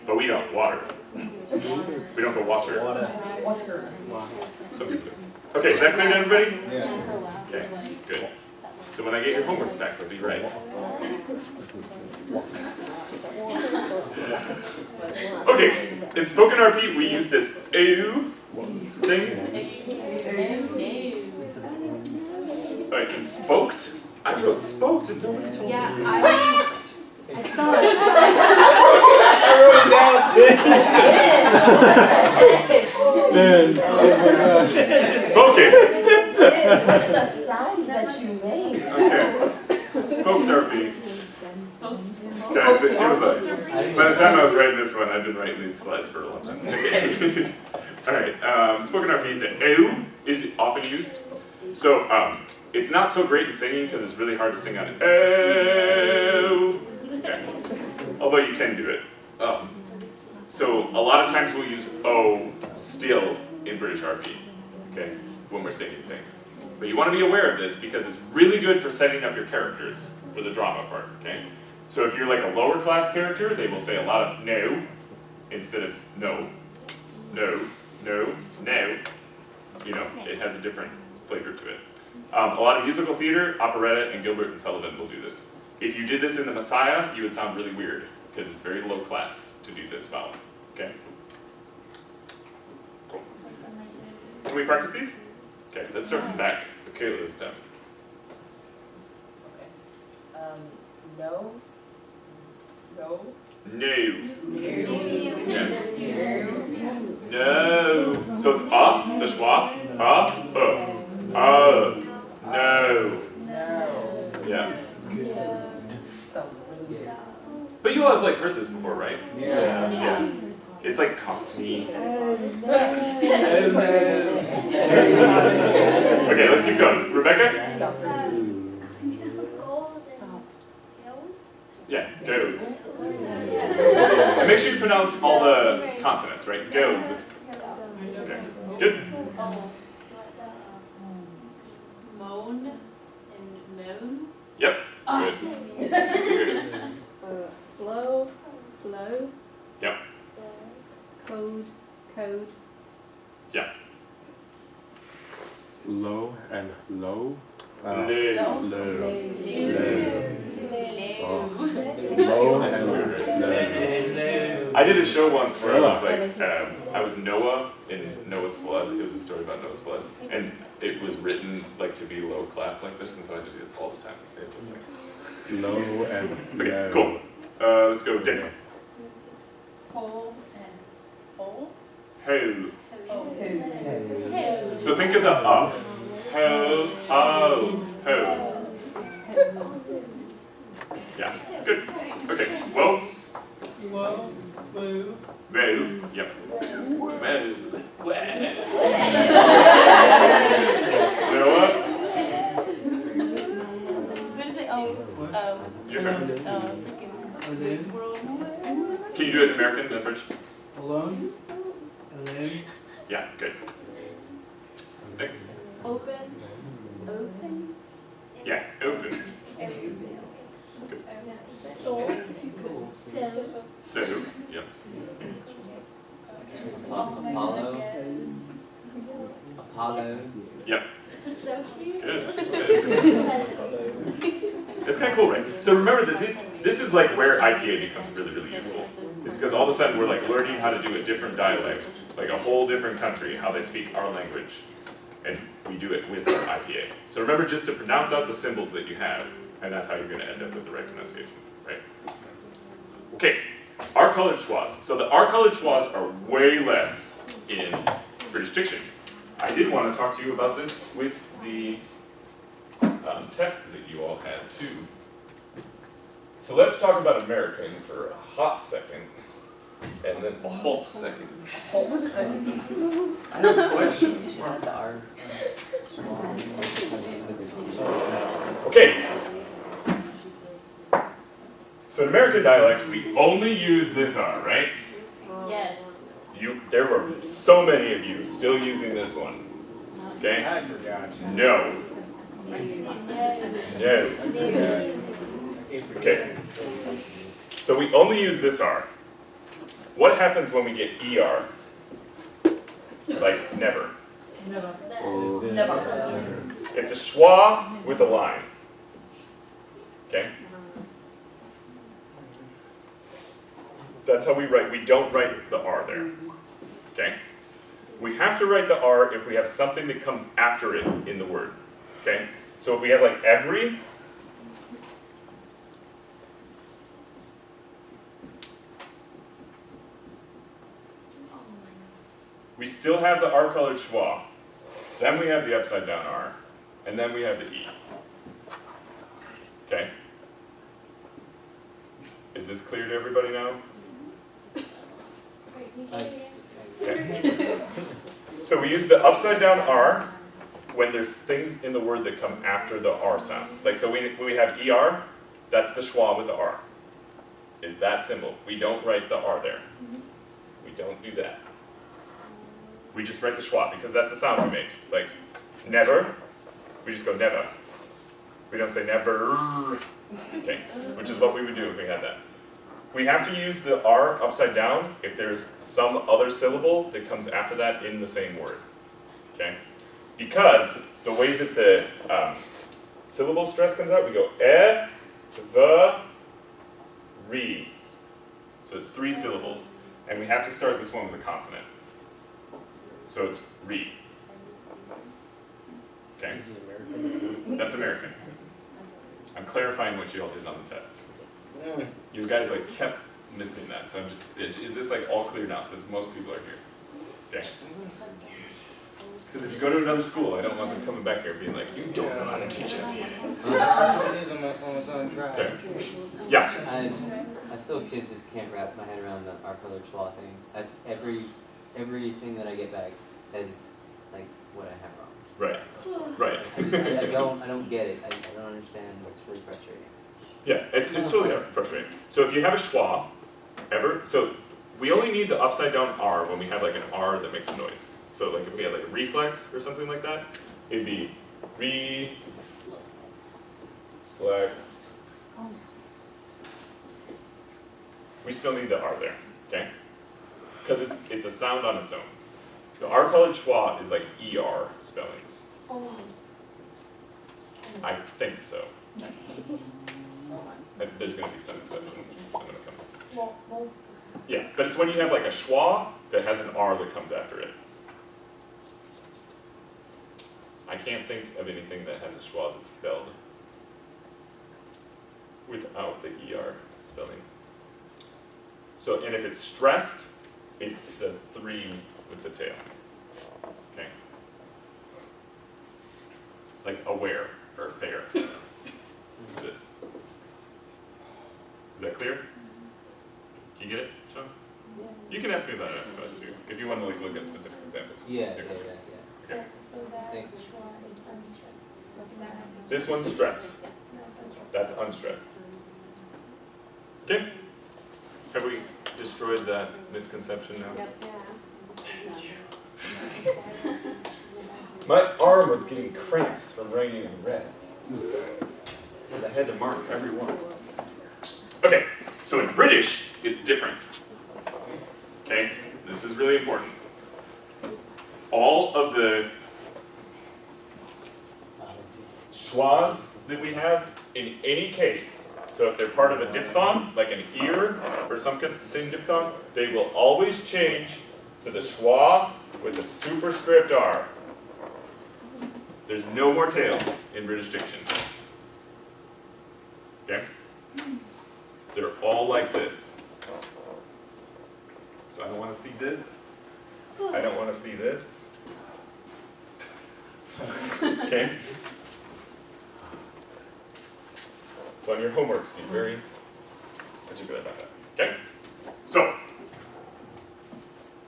But we don't. Water. We don't go water.
Water.
Some people do. Okay, is that clear to everybody?
Yeah.
Okay, good. So when I get your homework back, they'll be right. Okay, in spoken RP, we use this AU thing. Alright, in spoked, I wrote spoked and nobody told me.
Yeah, I saw it.
Man, oh my gosh.
Spoken.
The sounds that you made.
Okay. Spoked RP. Guys, it was like, by the time I was writing this one, I've been writing these slides for a long time. Okay. Alright, spoken RP, the AU is often used. So, it's not so great in singing because it's really hard to sing on it. AU. Okay. Although you can do it. So a lot of times we'll use O still in British RP, okay, when we're singing things. But you want to be aware of this because it's really good for setting up your characters for the drama part, okay? So if you're like a lower class character, they will say a lot of no instead of no, no, no, no. You know, it has a different flavor to it. A lot of musical theater, operetta, and Gilbert and Sullivan will do this. If you did this in The Messiah, you would sound really weird because it's very low class to do this vowel. Okay? Cool. Can we practice these? Okay, let's start from the back. Okay, let's down.
No.
No. Yeah. No. So it's the schwa, no. Yeah. But you all have like heard this before, right? Yeah. It's like Cockney. Okay, let's keep going. Rebecca? Yeah, goes. And make sure you pronounce all the consonants, right? Goes. Okay, good.
Moan and moan.
Yep, good. Good.
Flow.
Yep.
Code.
Yeah.
Low and low.
Lay.
Low.
Lay.
Oh. Low and low.
I did a show once where I was like, I was Noah in Noah's flood. It was a story about Noah's flood, and it was written like to be low class like this, and so I had to do this all the time. It was like
Low and
okay, cool. Let's go, Daniel.
Hole and hole.
Ho.
Oh,
So think of the ho, ho. Yeah, good. Okay, whoa.
Whoa, woo.
Woo. Yep. Woo. Noah, your turn. Can you do it in American, then British?
Alone. Alone.
Yeah, good. Next.
Open. Opens.
Yeah, open.
Soul. So.
So, yep.
Apollo.
Yep.
So cute.
Good. It's kind of cool, right? So remember that this is like where IPA becomes really, really useful. It's because all of a sudden we're like learning how to do a different dialect, like a whole different country, how they speak our language. And we do it with our IPA. So remember just to pronounce out the symbols that you have, and that's how you're going to end up with the right pronunciation, right? Okay, R-colored schwas. So the R-colored schwas are way less in British diction. I did want to talk to you about this with the tests that you all had too. So let's talk about American for a hot second, and then a whole second. I have a collection. Okay. So in American dialect, we only use this R, right?
Yes.
There were so many of you still using this one. Okay?
I forgot.
No. No. Okay. So we only use this R. What happens when we get ER? Like never.
Never.
It's a schwa with a line. Okay? That's how we write. We don't write the R there. Okay? We have to write the R if we have something that comes after it in the word. Okay? So if we have like every, we still have the R-colored schwa. Then we have the upside down R. And then we have the E. Okay? Is this clear to everybody now? Okay. So we use the upside down R when there's things in the word that come after the R sound. Like so when we have ER, that's the schwa with the R. Is that symbol. We don't write the R there. We don't do that. We just write the schwa because that's the sound we make. Like never, we just go never. We don't say never. Okay, which is what we would do if we had that. We have to use the R upside down if there's some other syllable that comes after that in the same word. Okay? Because the way that the syllable stress comes out, we go re. So it's 3 syllables. And we have to start this one with a consonant. So it's re. Okay? That's American. I'm clarifying what you all did on the test. You guys like kept missing that, so I'm just, is this like all clear now since most people are here? Okay. Because if you go to another school, I don't want them coming back here being like, you don't know how to teach IPA. Okay. Yeah.
I still just can't wrap my head around the R-colored schwa thing. That's everything that I get back is like what I have wrong.
Right. Right.
I don't get it. I don't understand. It's really frustrating.
Yeah, it's totally frustrating. So if you have a schwa, so we only need the upside down R when we have like an R that makes a noise. So like if we had like a reflex or something like that, it'd be reflex. We still need the R there, okay? Because it's a sound on its own. The R-colored schwa is like ER spellings. I think so. There's going to be some exceptions. I'm going to come.
Well, most
Yeah, but it's when you have like a schwa that has an R that comes after it. I can't think of anything that has a schwa that's spelled without the ER spelling. So, and if it's stressed, it's the 3 with the tail. Okay? Like aware or fair. This. Is that clear? You get it, Sean?
Yeah.
You can ask me about it after class too, if you want to like look at specific examples.
Yeah.
Okay.
So that
Thanks.
schwa is unstressed. What does that mean?
This one's stressed.
No, it's unstressed.
That's unstressed. Okay. Have we destroyed that misconception now?
Yep.
My arm was getting cramps from writing in red. Because I had to mark every one. Okay, so in British, it's different. Okay, this is really important. All of the schwas that we have, in any case, so if they're part of a diphthong, like an ear or something diphthong, they will always change to the schwa with a superscript R. There's no more tails in British diction. Okay? They're all like this. So I don't want to see this. I don't want to see this. Okay? So on your homeworks, be very particular about that. Okay? So,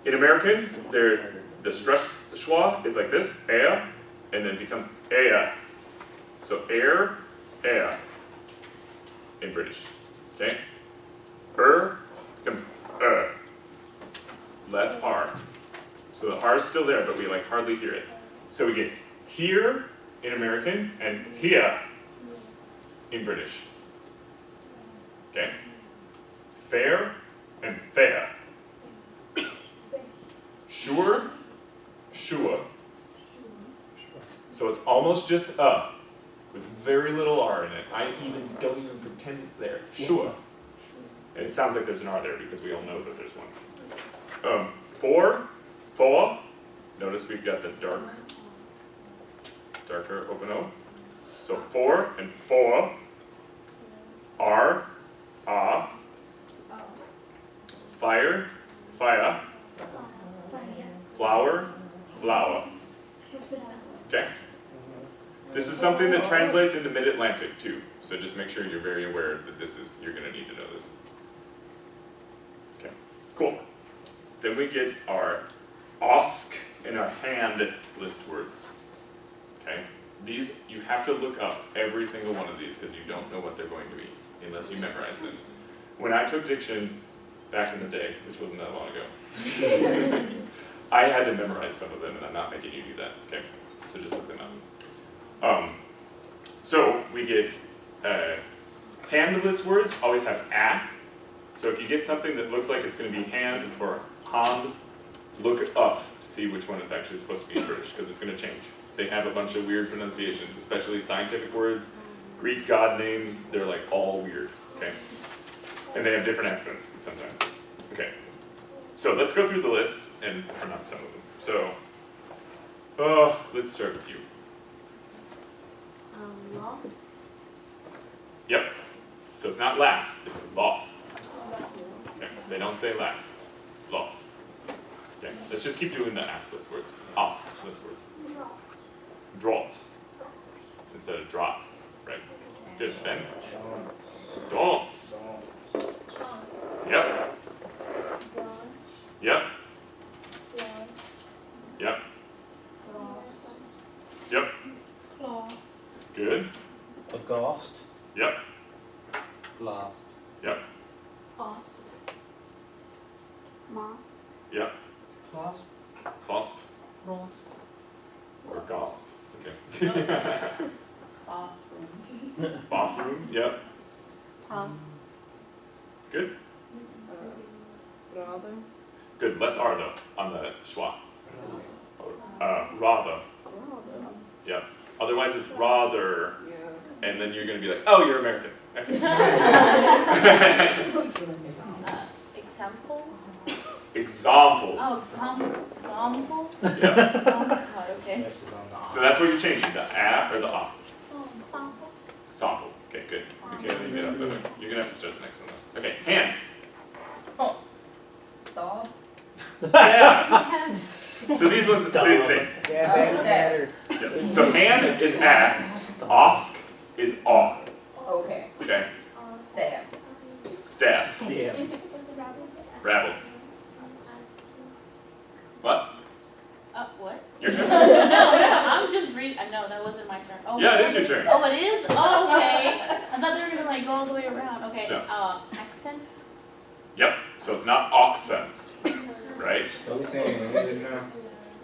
in American, the stress schwa is like this, air, and then becomes air. So air, air in British. Okay? Becomes less R. So the R is still there, but we like hardly hear it. So we get here in American and here in British. Okay? Fair and fair. Sure, sure. So it's almost just with very little R in it. I don't even pretend it's there. Sure. And it sounds like there's an R there because we all know that there's one. For. Notice we've got the darker open O. So for and for. R, fire, fire. Flower, flower. Okay? This is something that translates into Mid-Atlantic too, so just make sure you're very aware that you're going to need to know this. Okay, cool. Then we get our OSC and our hand list words. Okay? These, you have to look up every single one of these because you don't know what they're going to be unless you memorize them. When I took diction back in the day, which wasn't that long ago, I had to memorize some of them, and I'm not making you do that, okay? So just look them up. So we get handless words always have a. So if you get something that looks like it's going to be hand or hand, look it up to see which one it's actually supposed to be in British, because it's going to change. They have a bunch of weird pronunciations, especially scientific words, Greek god names, they're like all weird, okay? And they have different accents sometimes. Okay. So let's go through the list and pronounce some of them. So, let's start with you.
Law.
Yep. So it's not laugh, it's laugh. Okay. They don't say laugh. Laugh. Okay. Let's just keep doing the askless words. Askless words. Draught. Instead of draught. Right. Good. Ben. Dance. Yep. Yep. Yep. Yep.
Claws.
Good.
Aghast.
Yep.
Lost.
Yep.
Os.
Moth.
Yep.
Clasp.
Clasp.
Claws.
Or gasp. Okay. Bathroom. Yep.
House.
Good.
Rather.
Good. Less R though on the schwa. Rather. Yep. Otherwise it's rather,
Yeah.
and then you're going to be like, oh, you're American. Okay.
Example?
Example.
Oh, example?
Yeah.
Oh, God, okay.
So that's what you're changing, the a or the ah.
Sample?
Sample. Okay, good. Okay, you get up there. You're gonna have to start the next one though. Okay, hand.
Stop.
Stab. So these ones say the same.
Yeah, that's matter.
Yeah. So hand is a, osk is aw.
Okay.
Okay?
Stab.
Stab.
Yeah.
Rabble. What?
What?
Your turn?
No, I'm just reading. No, that wasn't my turn. Oh,
Yeah, it is your turn.
Oh, it is? Oh, okay. I thought they were gonna like go all the way around. Okay.
No.
Accent.
Yep. So it's not oxent. Right?
What we saying in English now?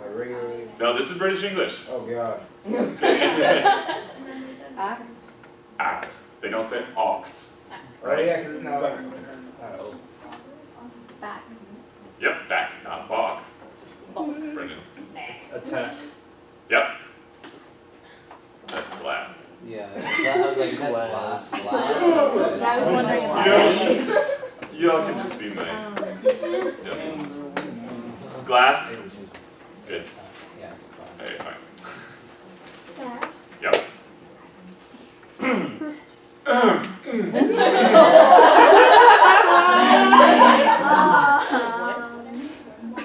Like regularly?
No, this is British English.
Oh God.
Act.
Act. They don't say oct.
Oh yeah, cause it's not like.
Back.
Yep, back, not bog. Brendan.
Attack.
Yep. That's glass.
Yeah, I was like, is that glass?
I was wondering if
Y'all can just be my dummies. Glass. Good.
Yeah.
Okay, fine.
Sad.
Yep.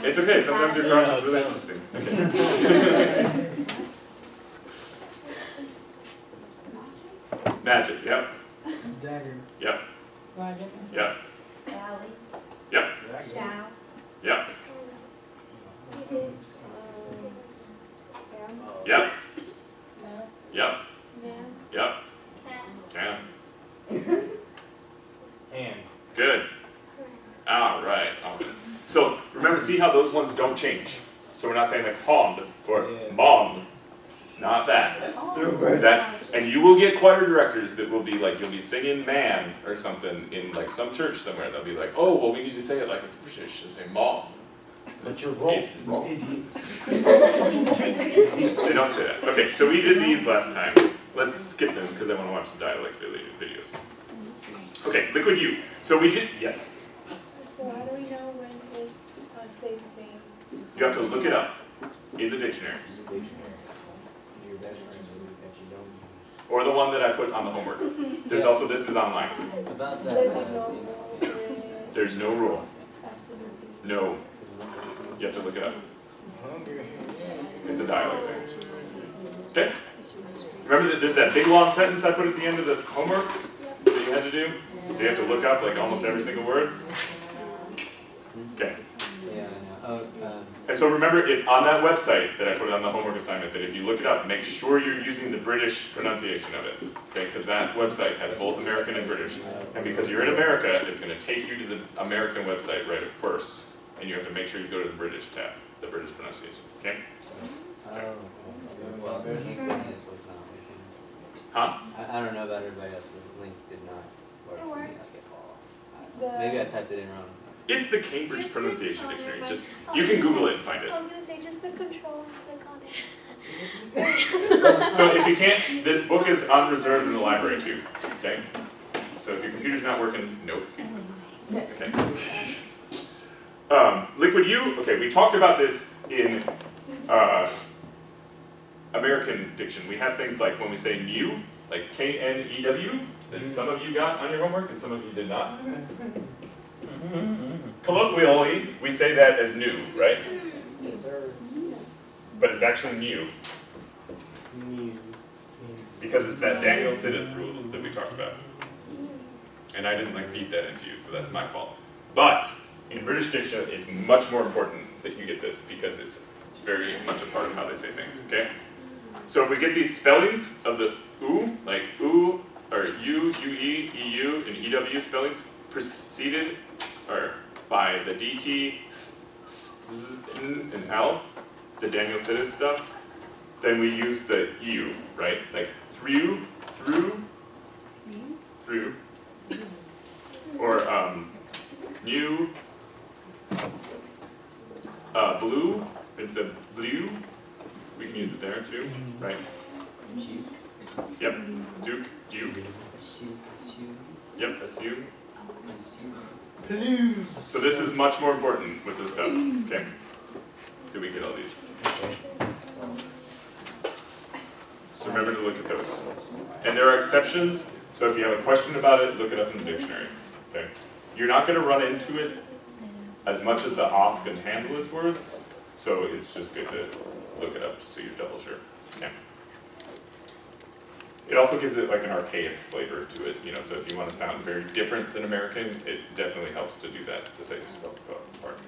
It's okay, sometimes your garage is really interesting. Okay. Magic, yep.
Dagger.
Yep.
Dragon.
Yep.
Valley.
Yep.
Shall.
Yep. Yep. Yep. Yep. Can.
Hand.
Good. All right. Awesome. So remember, see how those ones don't change. So we're not saying like pond or mom. It's not that. That's, and you will get choir directors that will be like, you'll be singing man or something in like some church somewhere. They'll be like, oh, well, we need to say it like it's British and say mom.
But you're wrong.
It's wrong. They don't say that. Okay, so we did these last time. Let's skip them because I want to watch the dialect related videos. Okay, liquid U. So we did, yes.
So how do we know when it stays the same?
You have to look it up in the dictionary.
Your best friend that you don't use.
Or the one that I put on the homework. There's also, this is online.
About
There's
that.
like no rule for it.
There's no rule.
Absolutely.
No. You have to look it up.
Hungry.
It's a dialect thing. Okay? Remember that there's that big long sentence I put at the end of the homework that you had to do? You have to look up like almost every single word? Okay.
Yeah, I know.
And so remember, it's on that website that I put on the homework assignment that if you look it up, make sure you're using the British pronunciation of it. Okay, because that website has both American and British. And because you're in America, it's going to take you to the American website right at first. And you have to make sure you go to the British tab, the British pronunciation. Okay?
Well, Link just was not working.
Huh?
I don't know about everybody else, but Link did not work for me.
The-
Maybe I typed it in wrong.
It's the Cambridge Pronunciation Dictionary. Just you can Google it and find it.
I was gonna say, just put control and click on it.
So if you can't, this book is on reserve in the library too. Okay? So if your computer's not working, no excuses. Okay? Liquid U, okay, we talked about this in American diction. We have things like when we say new, like K-N-E-W, that some of you got on your homework and some of you did not. Colloquially, we say that as new, right?
Yes, sir.
But it's actually new, because it's that Daniel Siddeth rule that we talked about. And I didn't like feed that into you, so that's my fault. But in British diction, it's much more important that you get this because it's very much a part of how they say things, okay? So if we get these spellings of the oo, like oo, or u, ue, eu, and ew spellings preceded or by the dt, s, z, n, and l, the Daniel Siddeth stuff, then we use the u, right? Like through, or new, blue instead of blue. We can use it there too, right? Yep. Duke. Yep. Assume. So this is much more important with this stuff. Okay. Did we get all these? So remember to look at those. And there are exceptions, so if you have a question about it, look it up in the dictionary. Okay. You're not going to run into it as much as the ask and handless words, so it's just good to look it up just so you're double sure. Okay. It also gives it like an archaic flavor to it, you know, so if you want to sound very different than American, it definitely helps to do that, to set yourself apart.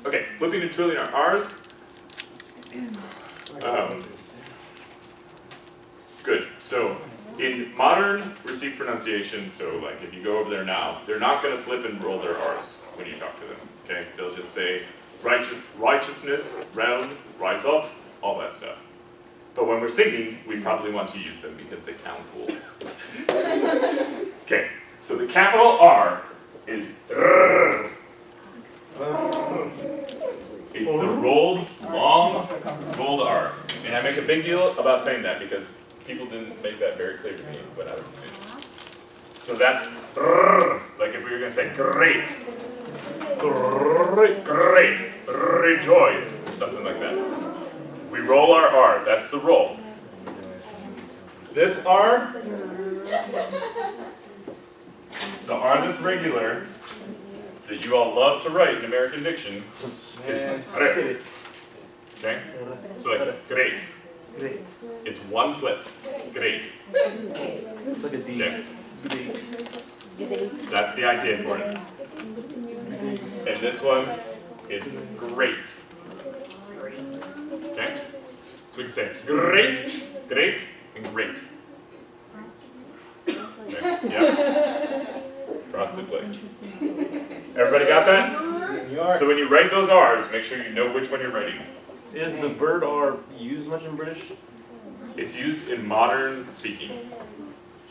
Okay, flipping to trillion R's. Good, so in modern received pronunciation, so like if you go over there now, they're not going to flip and roll their R's when you talk to them, okay? They'll just say righteousness, round, rise up, all that stuff. But when we're singing, we probably want to use them because they sound cool. Okay, so the capital R is R. It's the rolled, long, rolled R. And I make a big deal about saying that because people didn't make that very clear to me when I was a student. So that's R, like if we were going to say great, great, rejoice, or something like that. We roll our R, that's the roll. This R, the R that's regular, that you all love to write in American diction, is great. Okay? So like great. It's one flip. Great.
It's like a D.
Okay. That's the IPA for it. And this one is great. Okay? So we can say great, great, and great. Okay. Yeah. Frosted flakes. Everybody got that? So when you write those R's, make sure you know which one you're writing.
Is the bird R used much in British?
It's used in modern speaking.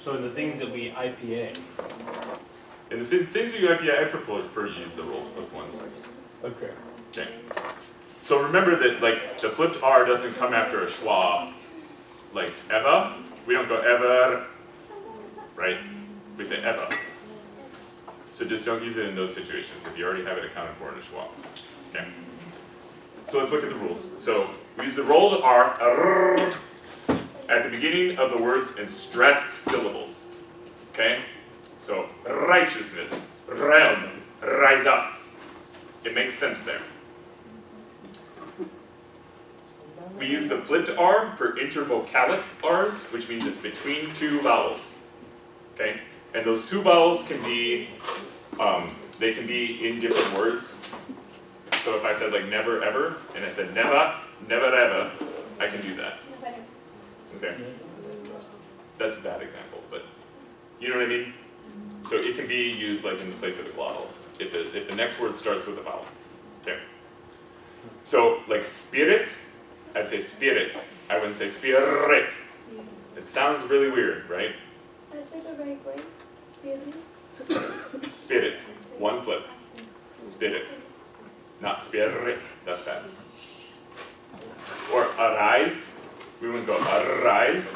So the things that we IPA.
In the things that you IPA, I prefer to use the roll flip ones.
Okay.
Okay. So remember that like the flipped R doesn't come after a schwa, like ever. We don't go ever, right? We say ever. So just don't use it in those situations if you already have it accounted for in a schwa. Okay. So let's look at the rules. So we use the rolled R at the beginning of the words in stressed syllables. Okay? So righteousness, realm, rise up. It makes sense there. We use the flipped R for intervocalic R's, which means it's between two vowels. Okay? And those two vowels can be, they can be in different words. So if I said like never ever, and I said never, never ever, I can do that. Okay. That's a bad example, but you know what I mean? So it can be used like in the place of a glottal, if the next word starts with a vowel. Okay. So like spirit, I'd say spirit. I wouldn't say spirit. It sounds really weird, right?
That's like a right way. Spirit.
Spirit. One flip. Spirit. Not spirit. That's bad. Or arise. We wouldn't go arise.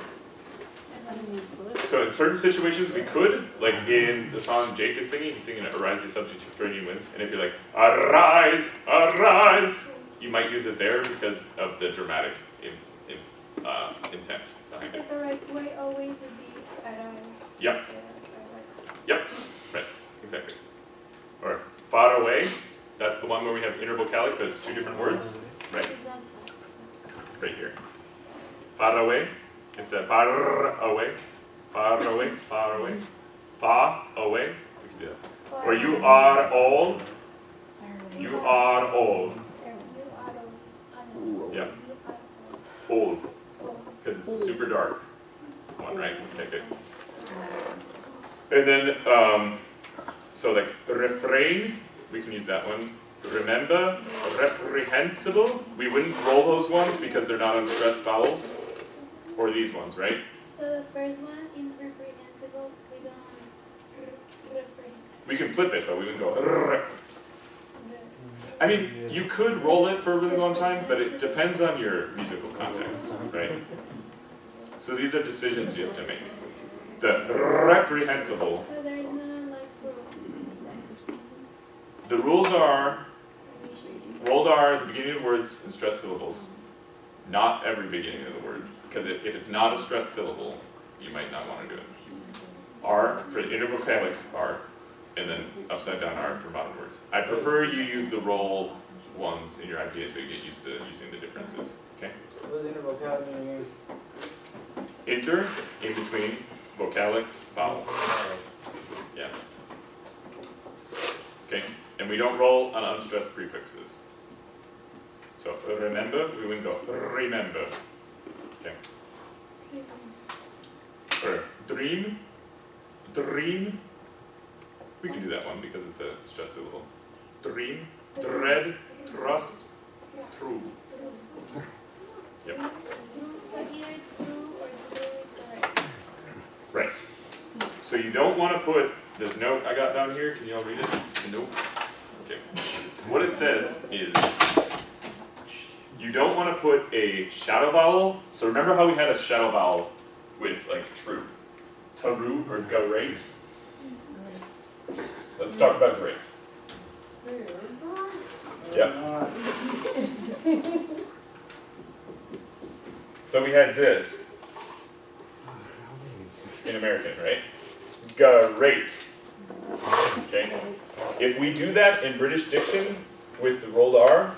So in certain situations we could, like in the song Jake is singing, he's singing arise you subject to threatening winds, and if you're like, arise, arise, you might use it there because of the dramatic intent behind it.
But the right way always would be arise.
Yep. Yep, right, exactly. Or far away, that's the one where we have intervocalic, but it's two different words, right? Right here. Far away, instead far away, far away, far away, far away, we can do that. Or you are all, you are all. Yeah. Old, because it's a super dark one, right? Okay, good. And then, so like refrain, we can use that one. Remember, reprehensible, we wouldn't roll those ones because they're not unstressed vowels. Or these ones, right?
So the first one, incomprehensible, we don't refrain.
We can flip it, but we wouldn't go I mean, you could roll it for a really long time, but it depends on your musical context, right? So these are decisions you have to make. The reprehensible.
So there is no like rules.
the rules are rolled R at the beginning of words and stressed syllables. Not every beginning of the word, because if it's not a stressed syllable, you might not want to do it. R for intervocalic R, and then upside down R for modern words. I prefer you use the roll ones in your IPA so you get used to using the differences. Okay?
What does intervocalic mean again?
Inter, in between, vocalic, vowel. Yeah. Okay? And we don't roll on unstressed prefixes. So remember, we wouldn't go remember. Okay. Or dream, dream. We can do that one because it's a stressed syllable. Dream, dread, trust, true. Yep.
So either through or through is correct.
Right. So you don't want to put this note I got down here. Can you all read it? The note. Okay. What it says is you don't want to put a shadow vowel. So remember how we had a shadow vowel with like true, taru or great. Let's talk about great. Yep. So we had this in American, right? Great. Okay. If we do that in British diction with the rolled R,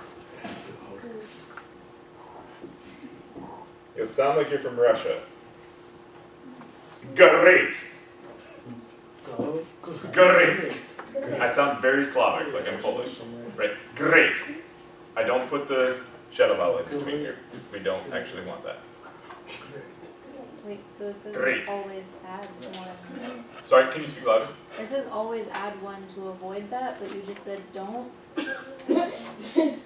you'll sound like you're from Russia. Great. Great. I sound very Slavic, like I'm Polish, right? Great. I don't put the shadow vowel in between here. We don't actually want that.
Wait, so it says
Great.
always add one.
Sorry, can you speak louder?
It says always add one to avoid that, but you just said don't.
Dang,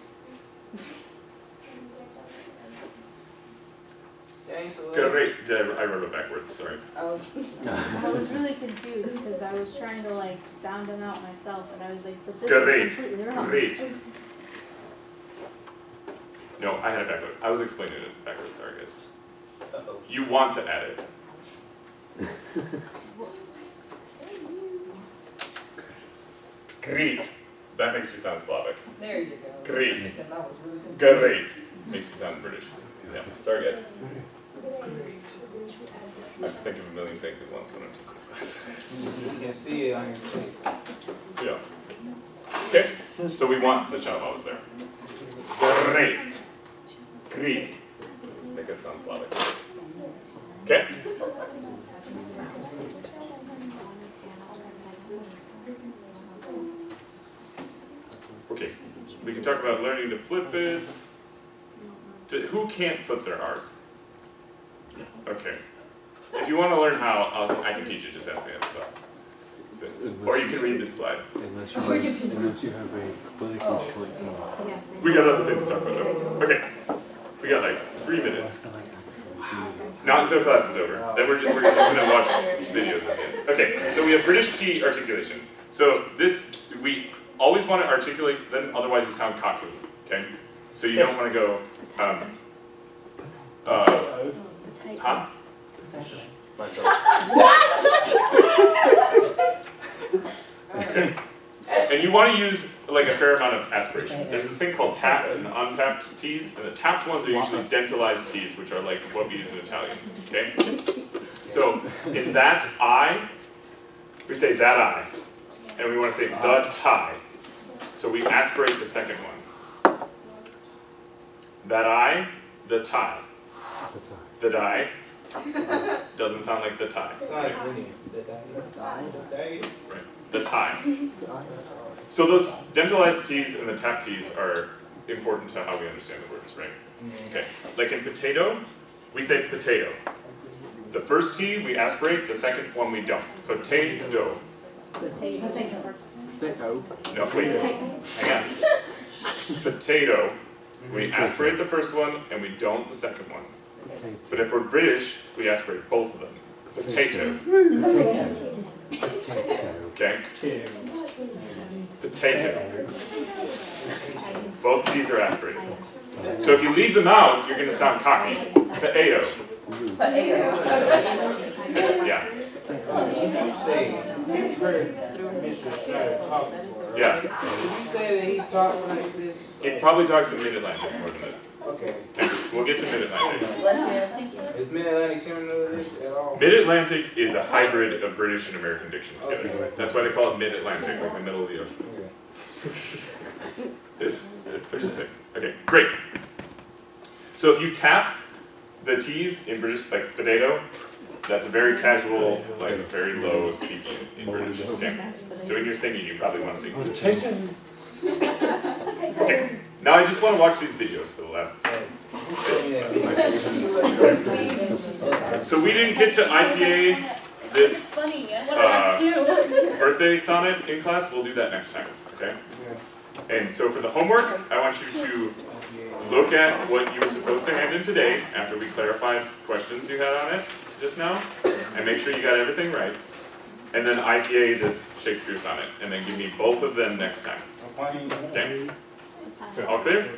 so
Great. I wrote it backwards, sorry.
Oh. I was really confused because I was trying to like sound them out myself, and I was like, but this
Great.
is completely wrong.
Great. No, I had it backwards. I was explaining it backwards, sorry guys. You want to add it. Great. That makes you sound Slavic.
There you go.
Great.
Because I was really confused.
Great. Makes you sound British. Yeah. Sorry guys. I have to think of a million things at once when I'm taking this class.
you can see it on your face.
Yeah. Okay. So we want the shadow vowels there. Great. Great. Make us sound Slavic. Okay? Okay. We can talk about learning to flip it. Who can't flip their R's? Okay. If you want to learn how, I can teach you. Just ask me after class. Or you can read this slide.
Unless you have a clinically short
We got other things to talk about though. Okay. We got like 3 minutes. Not until class is over. Then we're just gonna watch videos at the end. Okay, so we have British T articulation. So this, we always want to articulate them, otherwise you sound cocky, okay? So you don't want to go, huh? Okay. And you want to use like a fair amount of aspiration. There's this thing called tapped and untapped T's, and the tapped ones are usually dentalized T's, which are like what we use in Italian, okay? So in that I, we say that I, and we want to say the tie. So we aspirate the second one. That I, the tie. The die doesn't sound like the tie. Right. The tie. So those dentalized T's and the tap T's are important to how we understand the words, right? Okay. Like in potato, we say potato. The first T we aspirate, the second one we don't. Potato. No, wait. Hang on. Potato. We aspirate the first one and we don't the second one. But if we're British, we aspirate both of them. Potato. Okay? Potato. Both of these are aspirated. So if you leave them out, you're going to sound cocky. Potato. Yeah.
Say, you heard Mr. Snyder talk before.
Yeah.
Did you say that he talked like this?
It probably talks in Mid-Atlantic more than this.
Okay.
We'll get to Mid-Atlantic.
Is Mid-Atlantic similar to this at all?
Mid-Atlantic is a hybrid of British and American diction together.
Okay.
That's why they call it Mid-Atlantic, like the middle of the ocean.
Okay.
Which is sick. Okay, great. So if you tap the T's in British, like potato, that's a very casual, like very low speaking in British. Okay. So when you're singing, you probably want to sing potato. Okay. Now I just want to watch these videos for the last. So we didn't get to IPA this
Funny, I wanna have two.
birthday sonnet in class. We'll do that next time. Okay. And so for the homework, I want you to look at what you were supposed to hand in today after we clarified questions you had on it just now, and make sure you got everything right. And then IPA this Shakespeare sonnet, and then give me both of them next time. Okay? All clear?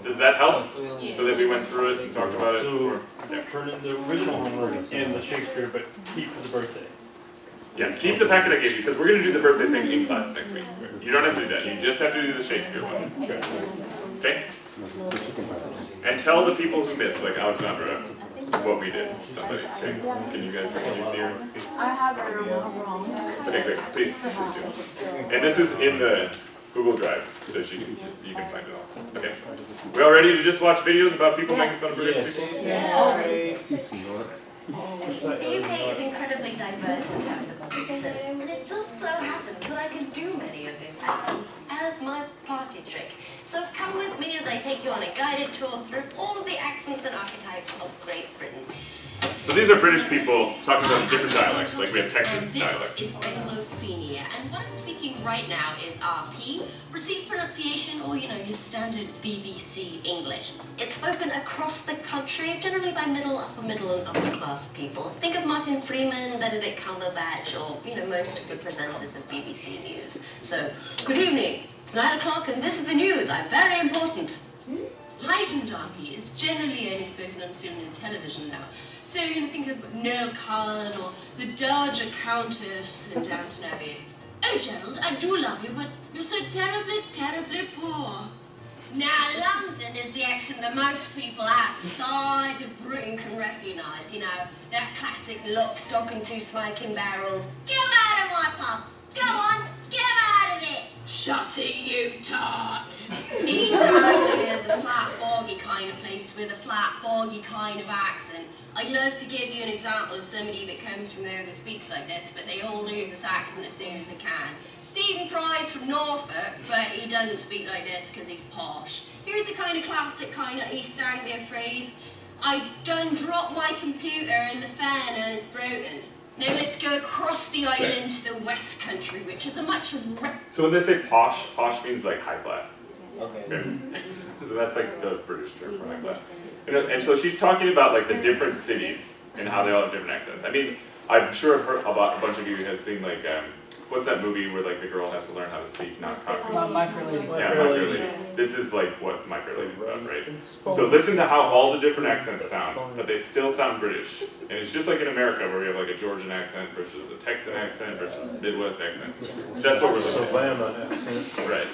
Does that help? So that we went through it and talked about it
So,
before?
turn in the original homework and the Shakespeare, but keep the birthday.
Yeah, keep the packet I gave you, because we're going to do the birthday thing in class next week. You don't have to do that, you just have to do the Shakespeare one. Okay? And tell the people who missed, like Alexandra, what we did. Somebody say, can you see her?
I have her wrong.
Okay, great, please do. And this is in the Google Drive, so you can find it all. Okay. We all ready to just watch videos about people making fun of British people?
The UK is incredibly diverse in terms of accents, and it just so happens that I can do many of these accents as my party trick. So come with me as I take you on a guided tour through all of the accents and archetypes of Great Britain.
So these are British people talking about different dialects, like we have Texas dialect.
This is Anglophenia, and what I'm speaking right now is RP, received pronunciation, or your standard BBC English. It's spoken across the country, generally by middle, and upper class people. Think of Martin Freeman, Benedict Cumberbatch, or most of the presenters of BBC News. So, good evening. It's 9 o'clock, and this is the news. I'm very important. Heightened RP is generally only spoken on film and television now. So think of Noel Cullen or the Dowager Countess in Downton Abbey. Oh, Gerald, I do love you, but you're so terribly, terribly poor. Now, London is the accent that most people outside of Britain can recognise. That classic lock, stock and two smoking barrels. Get out of my pub! Go on, get out of it! Shut it, you tart! East Anglia is a flat, boggy kind of place with a flat, boggy kind of accent. I'd love to give you an example of somebody that comes from there that speaks like this, but they all lose this accent as soon as they can. Stephen Fry's from Norfolk, but he doesn't speak like this because he's posh. Here's a kind of classic kind of East Anglia phrase. I done dropped my computer in the fan and it's broken. Now let's go across the island to the West Country, which is a much...
So when they say posh, posh means like high class.
Okay.
So that's like the British term for high class. And so she's talking about like the different cities and how they all have different accents. I mean, I'm sure a bunch of you have seen like, what's that movie where like the girl has to learn how to speak not Cockney?
My Fair Lady.
Yeah, My Fair Lady. This is like what My Fair Lady is about, right? So listen to how all the different accents sound, but they still sound British. And it's just like in America where we have like a Georgian accent versus a Texan accent versus a Midwest accent. That's what we're looking at.
Savannah accent.
Right.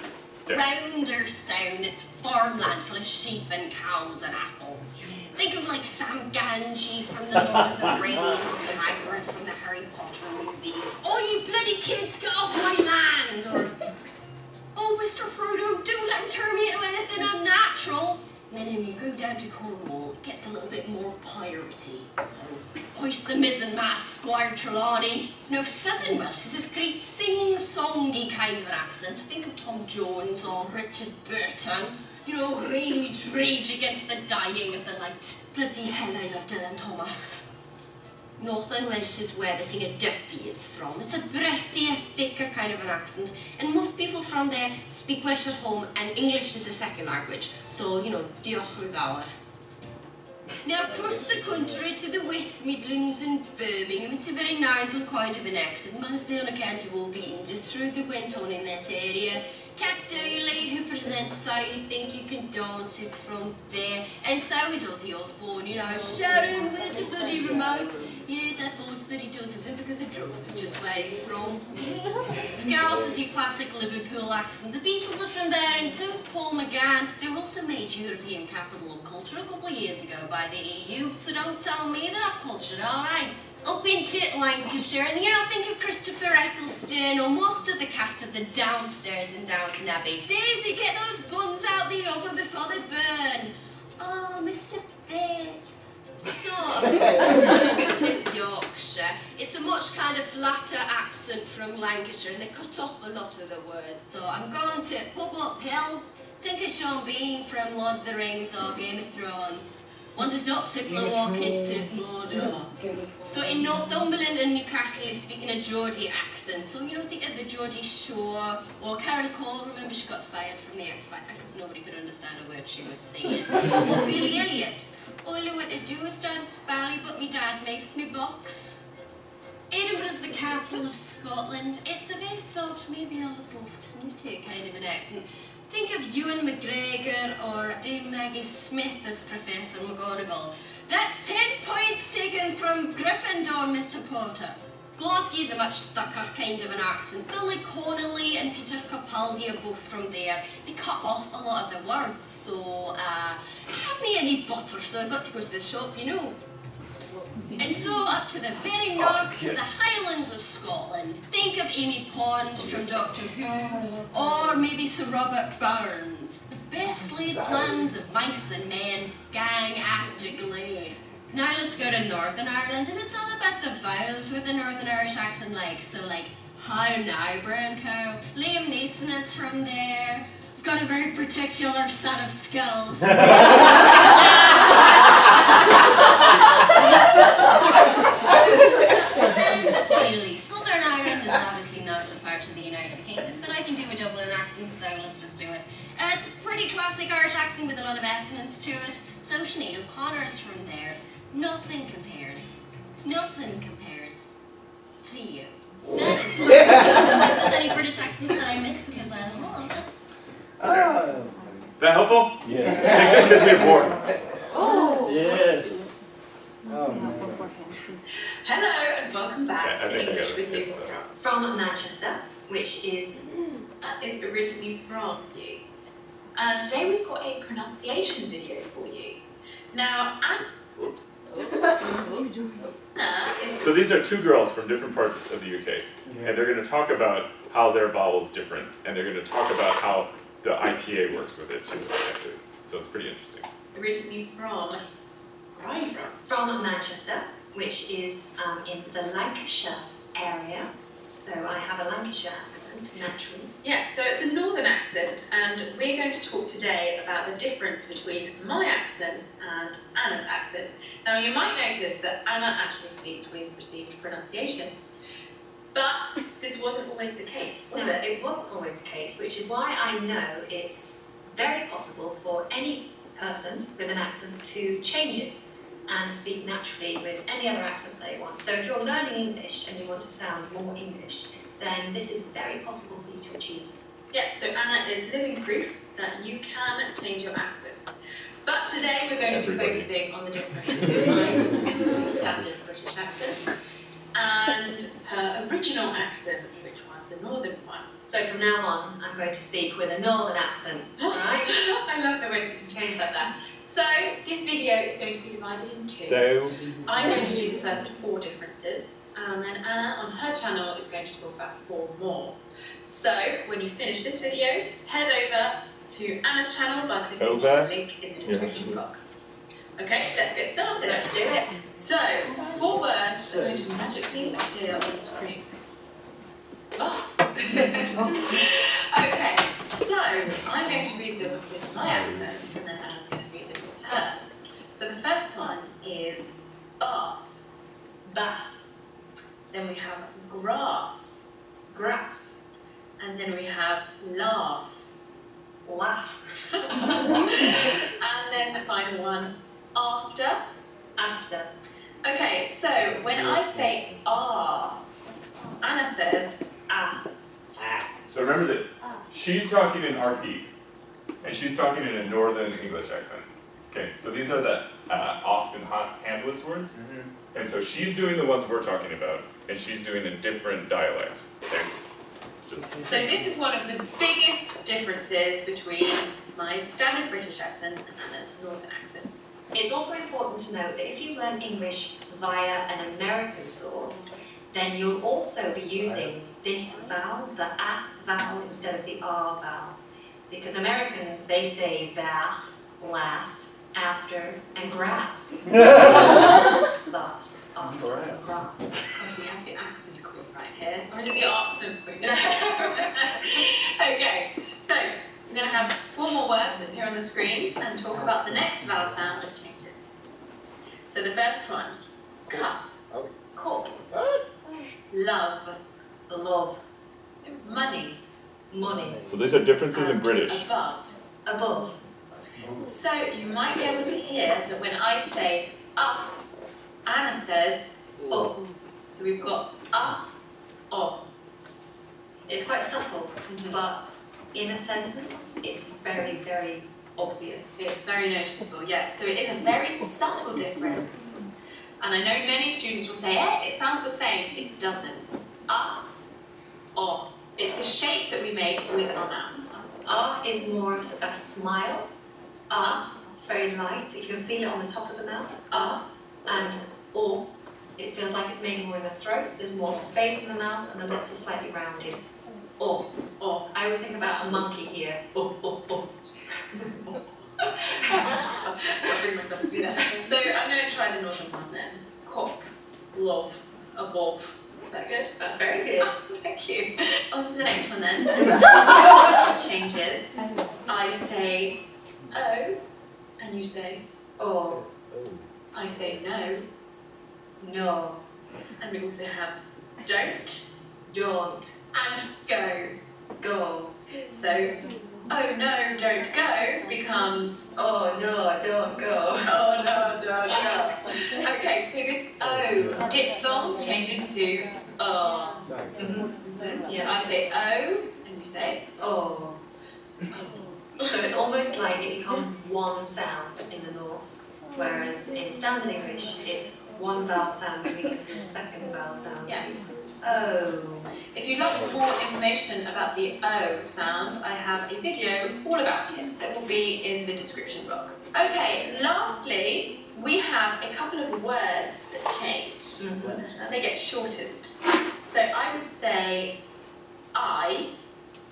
Yeah.
Rounder sound, it's farmland full of sheep and cows and apples. Think of like Sam Ganji from the Lord of the Rings or Hagrid from the Harry Potter movies. Oh, you bloody kids, get off my land! Or, oh, Mr. Frodo, don't let him turn me into anything unnatural. And then when you go down to Cornwall, it gets a little bit more piratey. So, hoist the mizzenmast, Squire Trelawney. No, Southern Welsh is this great sing-songy kind of an accent. Think of Tom Jones or Richard Burton. Rage against the dying of the light. Bloody hell, I love Dylan Thomas. Northern Welsh is where the singer Duffy is from. It's a breathier, thicker kind of an accent, and most people from there speak Welsh at home, and English is a second language. So, diolch yn fawr. Now, across the country to the West Midlands and Birmingham, it's a very nasal kind of an accent, mostly on account of all the industry that went on in that area. Cat Daly, who presents So You Think You Can Dance, is from there, and so is Ozzy Osbourne, Sharon, where's the bloody remote? Yeah, that voice that he does isn't because of drugs, it's just where he's from. Scouse is your classic Liverpool accent. The Beatles are from there, and so's Paul McGann. They were also made European Capital of Culture a couple of years ago by the EU, so don't tell me that our culture's alright. Up into Lancashire, and you know, think of Christopher Eccleston or most of the cast of the Downstairs in Downton Abbey. Days they get those buns out the oven before they burn. Oh, Mr. Bates. So, it's Yorkshire. It's a much kind of flatter accent from Lancashire, and they cut off a lot of the words. So I'm going to pub uphill. Think of Sean Bean from Lord of the Rings or Game of Thrones. One does not simply walk into Mordor. So in Northumberland and Newcastle, you're speaking a Geordie accent. So you don't think of the Geordie Shore or Karen Cole. Remember, she got fired from the X Factor because nobody could understand a word she was saying. Or Billy Elliot. All I want to do is dance ballet, but me dad makes me box. Edinburgh's the capital of Scotland. It's a very soft, maybe a little snooty kind of an accent. Think of Ewan McGregor or Dame Maggie Smith as Professor McGonagall. That's 10 points taken from Gryffindor, Mr. Potter. Glasgow's a much thicker kind of an accent. Billy Connolly and Peter Capaldi are both from there. They cut off a lot of the words, so have me any butter, so I've got to go to the shop, you know. And so up to the very north, to the Highlands of Scotland. Think of Amy Pond from Doctor Who, or maybe Sir Robert Burns. The best laid plans of mice and men, gang after glade. Now let's go to Northern Ireland, and it's all about the vowels with the Northern Irish accent, so like, how now, brown cow. Liam Neeson is from there. I've got a very particular set of skills. And finally, Southern Ireland is obviously not a part of the United Kingdom, but I can do a Dublin accent, so let's just do it. It's a pretty classic Irish accent with a lot of assonance to it. So Sinead O'Connor's from there. Nothing compares. Nothing compares to you. That is what if there's any British accents that I missed because I don't know them.
Okay. Is that helpful?
Yes.
Because we have more.
Oh.
Yes.
Oh, man.
Hello and welcome back
Yeah, I
to
think I
English
got
with
this,
Lucy
so.
from Manchester, which is originally from you. And today we've got a pronunciation video for you. Now,
Whoops.
Anna is
So these are two girls from different parts of the UK, and they're going to talk about how their vowel's different, and they're going to talk about how the IPA works with it too. Actually. So it's pretty interesting.
originally from, where are you from?
From Manchester, which is in the Lancashire area. So I have a Lancashire accent, naturally.
Yeah, so it's a northern accent, and we're going to talk today about the difference between my accent and Anna's accent. Now, you might notice that Anna actually speaks with received pronunciation, but this wasn't always the case, was
No,
it?
it wasn't always the case, which is why I know it's very possible for any person with an accent to change it and speak naturally with any other accent they want. So if you're learning English and you want to sound more English, then this is very possible for you to achieve.
Yeah, so Anna is living proof that you can change your accent. But today we're going to be focusing on the difference between mine, which is the standard British accent, and her original accent, which was the northern one.
So from now on, I'm going to speak with a northern accent, right?
I love the way she can change like that. So this video is going to be divided in two.
So
I'm going to do the first 4 differences, and then Anna on her channel is going to talk about 4 more. So when you finish this video, head over to Anna's channel by clicking on the link in the description box. Okay, let's get started.
Let's do it.
So, 4 words are going to magically appear on the screen. Oh. Okay, so I'm going to read them with my accent, and then Anna's going to read them with her. So the first one is bath, bath. Then we have grass, grass. And then we have laugh, laugh. And then the final one, after, after. Okay, so when I say ah, Anna says ah.
So remember that she's talking in RP, and she's talking in a northern English accent. Okay, so these are the Austin handless words. And so she's doing the ones we're talking about, and she's doing a different dialect. Okay?
So this is one of the biggest differences between my standard British accent and Anna's Northern accent.
It's also important to note that if you learn English via an American source, then you'll also be using this vowel, the A vowel, instead of the R vowel. Because Americans, they say bath, last, after, and grass. Last, after, and grass.
God, we have the accent queen right here. Or is it the accent queen? Okay, so I'm going to have 4 more words here on the screen and talk about the next vowel sound changes. So the first one, cup, cup, love, love, money, money.
So these are differences in British.
Above,
above.
So you might be able to hear that when I say up, Anna says up. So we've got up, up.
It's quite subtle, but in a sentence, it's very, very obvious.
It's very noticeable, yeah. So it is a very subtle difference. And I know many students will say, it sounds the same. It doesn't. Ah, oh. It's the shape that we make with our mouth.
Ah is more of a smile. Ah, it's very light. You can feel it on the top of the mouth. Ah, and oh, it feels like it's made more in the throat. There's more space in the mouth, and the lips are slightly rounded. Oh, oh. I always think about a monkey here. Oh, oh, oh.
I'll bring myself to do that. So I'm going to try the northern one then. Cock, love, above. Is that good?
That's very good.
Thank you. On to the next one then. Changes. I say oh, and you say
oh.
I say no.
No.
And we also have don't,
don't,
and go.
Go.
So oh no, don't go becomes
oh no, don't go.
Oh no, don't go. Okay, so this O diphthong changes to oh. Yeah, I say oh, and you say
oh. So it's almost like it becomes one sound in the north, whereas in standard English it's one vowel sound moving into the second vowel sound.
Yeah.
Oh.
If you'd like more information about the O sound, I have a video all about it that will be in the description box. Okay, lastly, we have a couple of words that change, and they get shortened. So I would say I,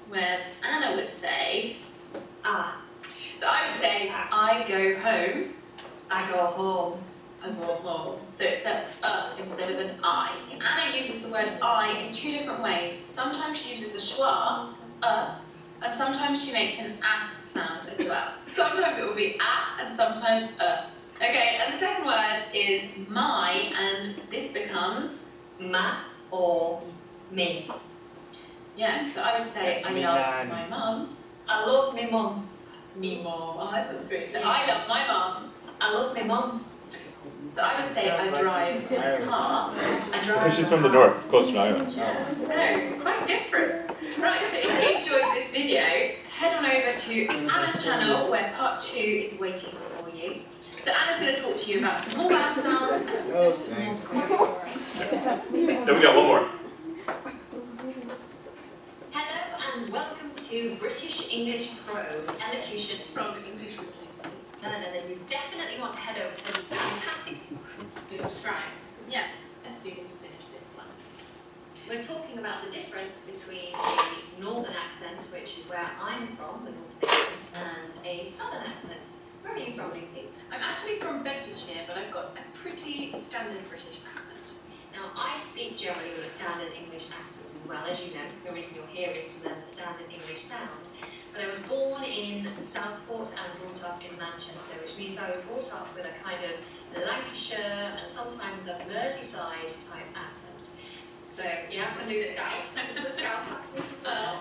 whereas Anna would say
ah.
So I would say I go home.
I go home.
I go home. So it's a instead of an I. Anna uses the word I in 2 different ways. Sometimes she uses the schwa, and sometimes she makes an a sound as well. Sometimes it will be a, and sometimes Okay, and the second word is my, and this becomes
ma or me.
Yeah, so I would say I love my mum.
I love me mum.
Me mum. Oh, that's so sweet. So I love my mum.
I love me mum.
So I would say I drive a car.
I drive
Because she's from the north, it's close to Ireland.
Yeah, so quite different. Right, so if you enjoyed this video, head on over to Anna's channel where part 2 is waiting for you. So Anna's going to talk to you about some more vowel sounds and also some more quick stories.
Then we got one more.
Hello and welcome to British English Pro Elocution
From English Reviews.
No, you definitely want to head over to the fantastic
Subscribe. Yeah, as soon as you finish this one.
We're talking about the difference between a northern accent, which is where I'm from, the north of England, and a southern accent. Where are you from, Lucy?
I'm actually from Bedfordshire, but I've got a pretty standard British accent.
Now, I speak generally with a standard English accent as well. As you know, the reason you're here is to learn the standard English sound. But I was born in Southport and brought up in Manchester, which means I was brought up with a kind of Lancashire and sometimes a Merseyside type accent. So, yeah, I can do Scouse accents as well.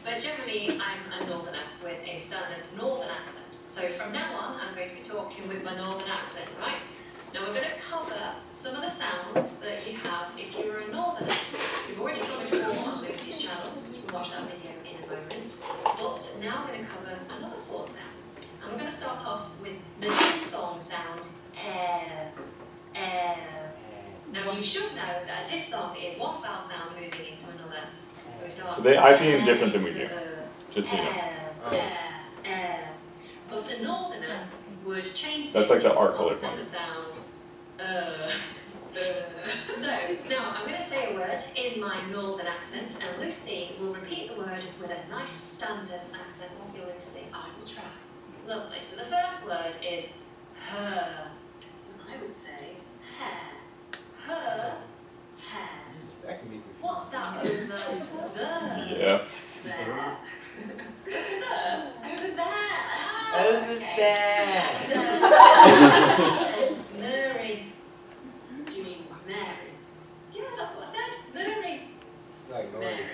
But generally, I'm a northerner with a standard northern accent. So from now on, I'm going to be talking with my northern accent, right? Now we're going to cover some of the sounds that you have if you're a northerner. We've already done it before on Lucy's channel, so you can watch that video in a moment. But now I'm going to cover another 4 sounds. And we're going to start off with the diphthong sound, Now you should know that a diphthong is one vowel sound moving into another. So we start.
So they IPing different than we do. Just so you know.
But a northerner would change
That's
this
like the
into
art colored
also
one.
the sound. So now I'm going to say a word in my northern accent, and Lucy will repeat the word with a nice standard accent. Won't you, Lucy?
I will try.
Lovely. So the first word is her.
I would say hair.
Her hair.
That can be confusing.
What's that over the?
Yeah.
There. Over there. Ah,
Over
okay.
there.
And Mary.
Do you mean Mary?
Yeah, that's what I said. Mary.
Like
Mary.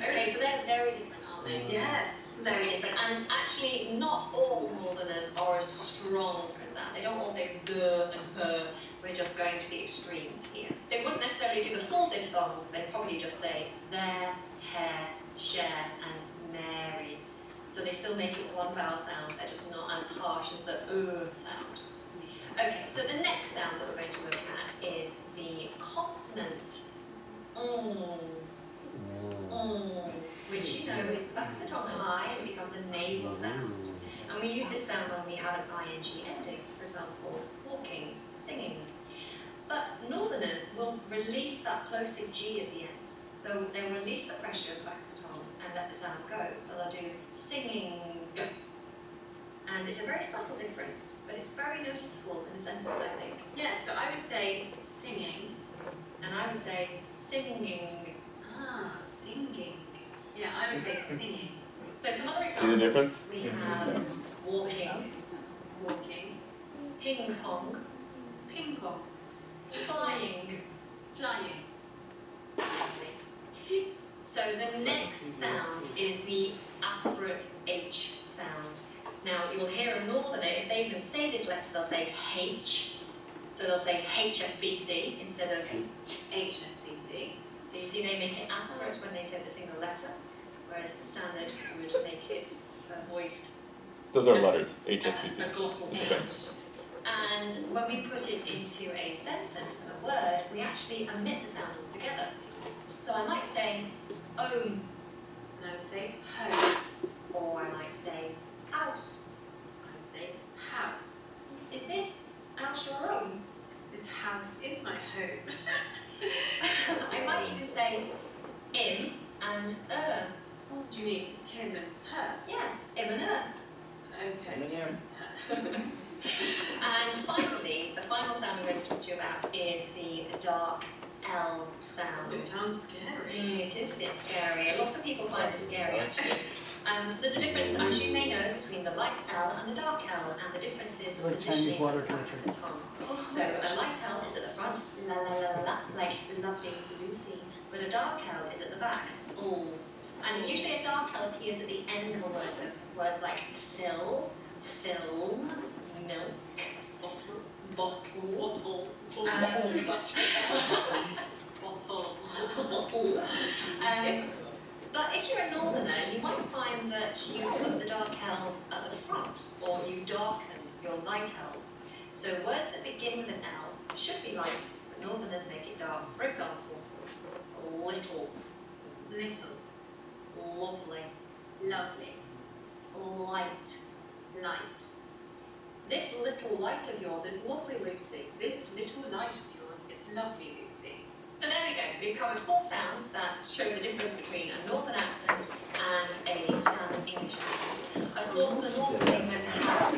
Okay, so they're very different, aren't they?
Yes.
Very different. And actually, not all northerners are as strong as that. They don't all say the and her. We're just going to the extremes here. They wouldn't necessarily do the full diphthong. They'd probably just say their, hair, share, and Mary. So they still make it one vowel sound. They're just not as harsh as the sound. Okay, so the next sound that we're going to look at is the consonant which you know is the back of the tongue high and becomes a nasal sound. And we use this sound when we have an ing ending, for example, walking, singing. But northerners will release that plosive G at the end. So they'll release the pressure at the back of the tongue and let the sound go. So they'll do singing. And it's a very subtle difference, but it's very noticeable in a sentence, I think.
Yeah, so I would say singing.
And I would say singing.
Ah, singing. Yeah, I would say singing.
So some other examples.
See the difference?
We have walking,
Walking.
ping pong,
Ping pong.
flying.
Flying.
So the next sound is the aspirate H sound. Now you'll hear a northerner, if they even say this letter, they'll say H. So they'll say HSBC instead of
HSBC.
So you see they make it aspirate when they say the single letter, whereas the standard would make it voiced.
Those are letters. HSBC.
A glottal sound. And when we put it into a sentence and a word, we actually omit the sound altogether. So I might say ohm, and I would say home, or I might say house.
I would say house.
Is this house your own?
This house is my home.
I might even say im and
Do you mean him and her?
Yeah, im and her.
Okay.
And finally, the final sound I'm going to talk to you about is the dark L sound.
It sounds scary.
It is a bit scary. A lot of people find it scary actually. So there's a difference, as you may know, between the light L and the dark L, and the difference is the positioning of the tongue. So a light L is at the front, la la la la, like lovely Lucy, but a dark L is at the back, ooh. And usually a dark L appears at the end of a word, so words like fill, film, milk, bottle, bottle, but if you're a northerner, you might find that you put the dark L at the front, or you darken your light L's. So words that begin with an L should be light, but northerners make it dark. For example, little,
Little.
lovely,
Lovely.
light.
Light.
This little light of yours is lovely, Lucy.
This little light of yours is lovely, Lucy.
So there we go. We've covered 4 sounds that show the difference between a northern accent and a standard English accent. Of course, the northern England has a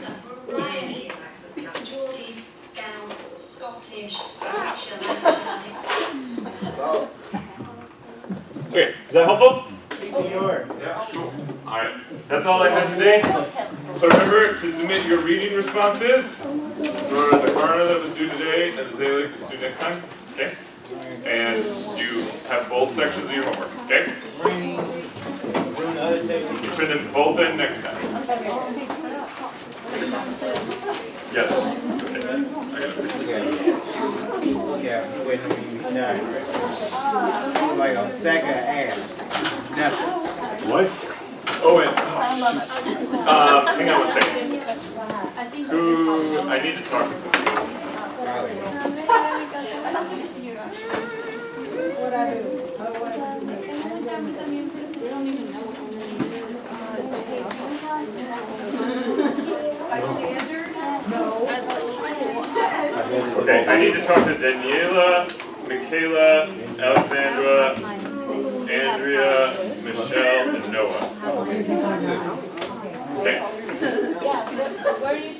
variety of accents. We have Geordie, Scouse, Scottish, Yorkshire, Lancashire.
Okay, is that helpful?
Yeah.
Alright, that's all I had today. So remember to submit your reading responses for the Karna that was due today and the Zalik that's due next time. Okay? And you have both sections of your homework, okay? You turn them both in next time. Yes. Okay.
Look at me, waiting for me to be done. Look like a sack of ass. Nothing.
What? Oh, and, hang on one second. Who, I need to talk to somebody.
What I do?
They don't even know what
By standard? No.
Okay, I need to talk to Daniela, Michaela, Alexandra, Andrea, Michelle, and Noah. Okay.
What are you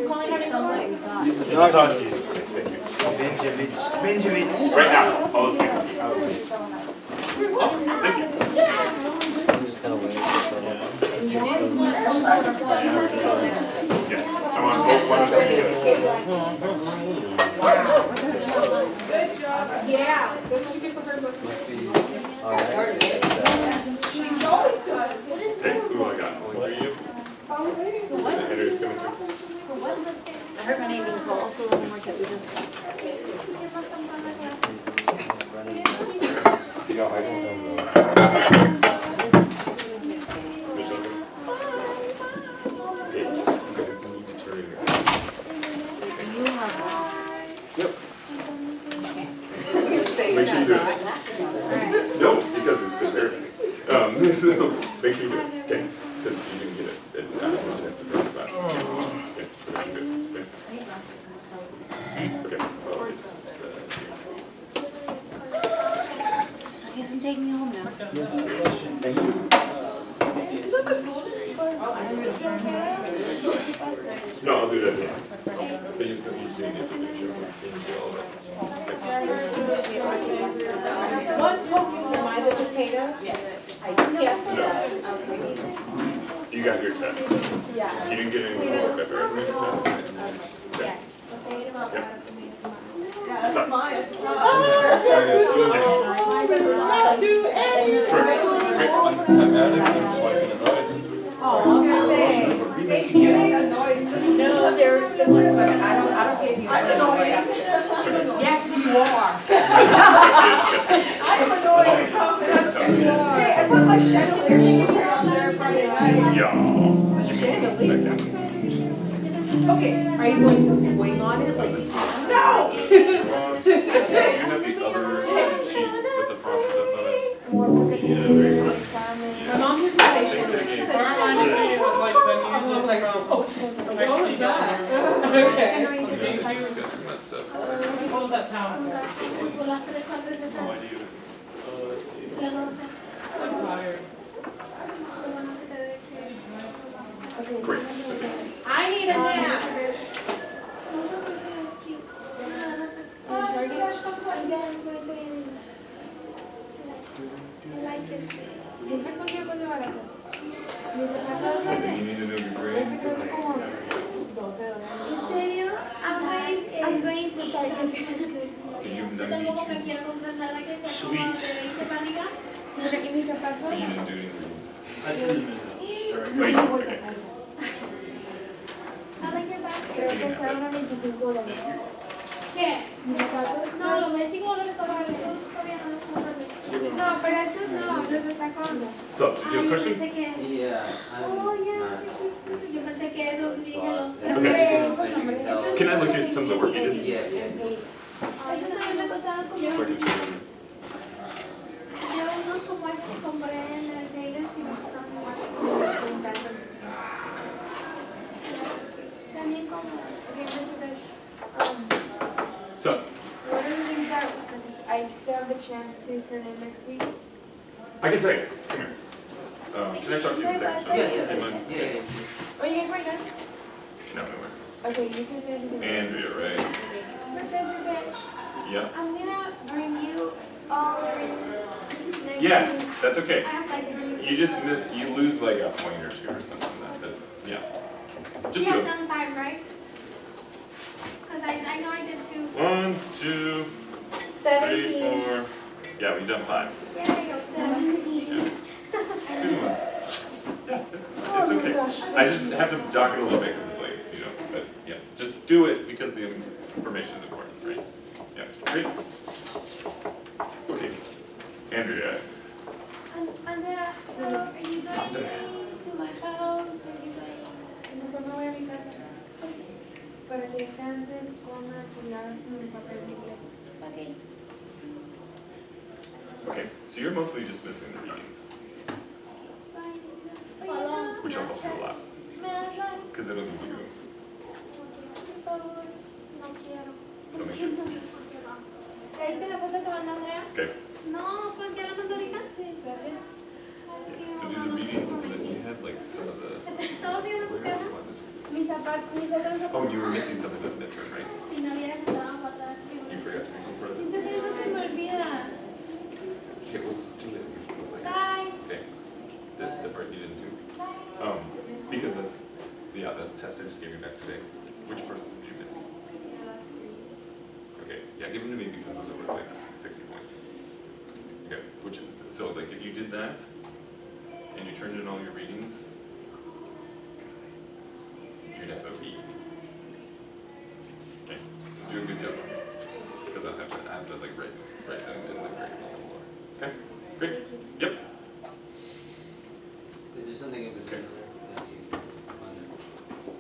calling her name?
Talk to you.
Thank you.
Benjamin.
Right now, all those people. Awesome, thank you.
I'm just gonna wait for
Yeah, I'm on one of the
Good job. Yeah, that's what you get for her book.
must be alright.
She always does.
Hey, ooh, I got only 3 of you. The header's coming through.
I heard my name being called, also the homework that we just got.
Michelle. Hey, you guys need to turn in your.
You have
Make sure you do it. No, because it's embarrassing. So make sure you do it, okay? Because you didn't get it. I don't want to have to bring this back. Okay, so make sure you do it. Okay, well, it's,
So he isn't taking me home now.
no, I'll do that. But you still need to get the picture of all that.
One focus, am I the potato? Yes. I guess so. Okay.
You got your test.
Yeah.
You didn't get any homework after every step.
Yes.
Yep.
Yeah, that's mine.
Sure.
Oh, thanks. They can't annoy me. No, they're the ones that I don't get you. I'm annoying. Yes, you are. I'm annoying. Hey, I put my chandelier speaker on there Friday night.
Yeah.
The chandelier. Okay, are you going to swing on it? Like, no!
Do you have the other sheet with the frost stuff on it? Yeah, very much.
My mom used to say chandelier. She said chandelier. I'm like, oh, what was that? Okay.
Messed up.
What was that sound?
No idea.
I'm tired.
Great. Okay.
I need a nap.
You need to know your grade.
¿En serio? I'm going to Target.
You know
Tampoco me
you
quiero comprar nada que sea como
Sweet.
de 20 para arriba. Sí, y mis zapatos.
didn't do any readings.
I didn't even
Wait, okay.
I like your bag. Creo que estaban a $25. ¿Qué? ¿Mis zapatos? No, los $25 todavía no los compro. No, pero estos no, los de tacones.
So, did you have a question?
Pensé que...
Yeah, I'm
Oh, yeah.
not.
Yo pensé que esos dije los...
Can I look at some of the work you did?
Yeah, yeah.
Esos también me costaron como...
So I can show them.
Yo unos como estos compré en el Taylor y me costaron como también como bien fresh.
So,
What are the things that I still have the chance to turn in next week?
I can tell you. Come here. Can I talk to you in a second, Sean?
Yeah,
Do you mind?
yeah.
Oh, you guys weren't done?
No, no way.
Okay, you can finish it.
Andrea, right?
Professor Bench,
Yep.
I'm gonna bring you all the rings next
Yeah,
week.
that's okay.
I have like
You just you lose like a point or two or something. Yeah. Just
you
do
have
it.
done 5, right? Because I know I did 2.
1, 2, 3, 4. Yeah, we've done 5.
Yeah, you're 17.
Two ones. Yeah, it's okay. I just have to dock it a little bit because it's late, you know. But yeah, just do it because the information is important, right? Yeah. Great. Okay. Andrea.
Andrea, so are you going to
Okay, so you're mostly just missing the readings, which will help you a lot. Because it'll give you, it'll make it see.
¿Viste la foto que mandó Andrea?
Okay,
No, ¿por qué la mandó ahorita? Sí,
yeah, so do the readings and then you had like some of the,
¿Está olvidando tu
where
cara?
what is it?
Mis zapatos, mis otros zapatos.
Oh, you were missing something at midterm, right?
Si no hubieras estado para atrás.
You forgot to do some further.
Siento que eso se me olvida.
Okay, well, just do it.
Bye.
Okay, the part you didn't do. Because that's, yeah, the test I just gave you back today. Which person did you miss? Okay, yeah, give them to me because those are worth like 60 points. Okay, so like if you did that, and you turned in all your readings, you'd have a B. Okay, just do a good job. Because I have to like write them in like very minimal order. Okay, great, yep.
Is there something in particular that you want to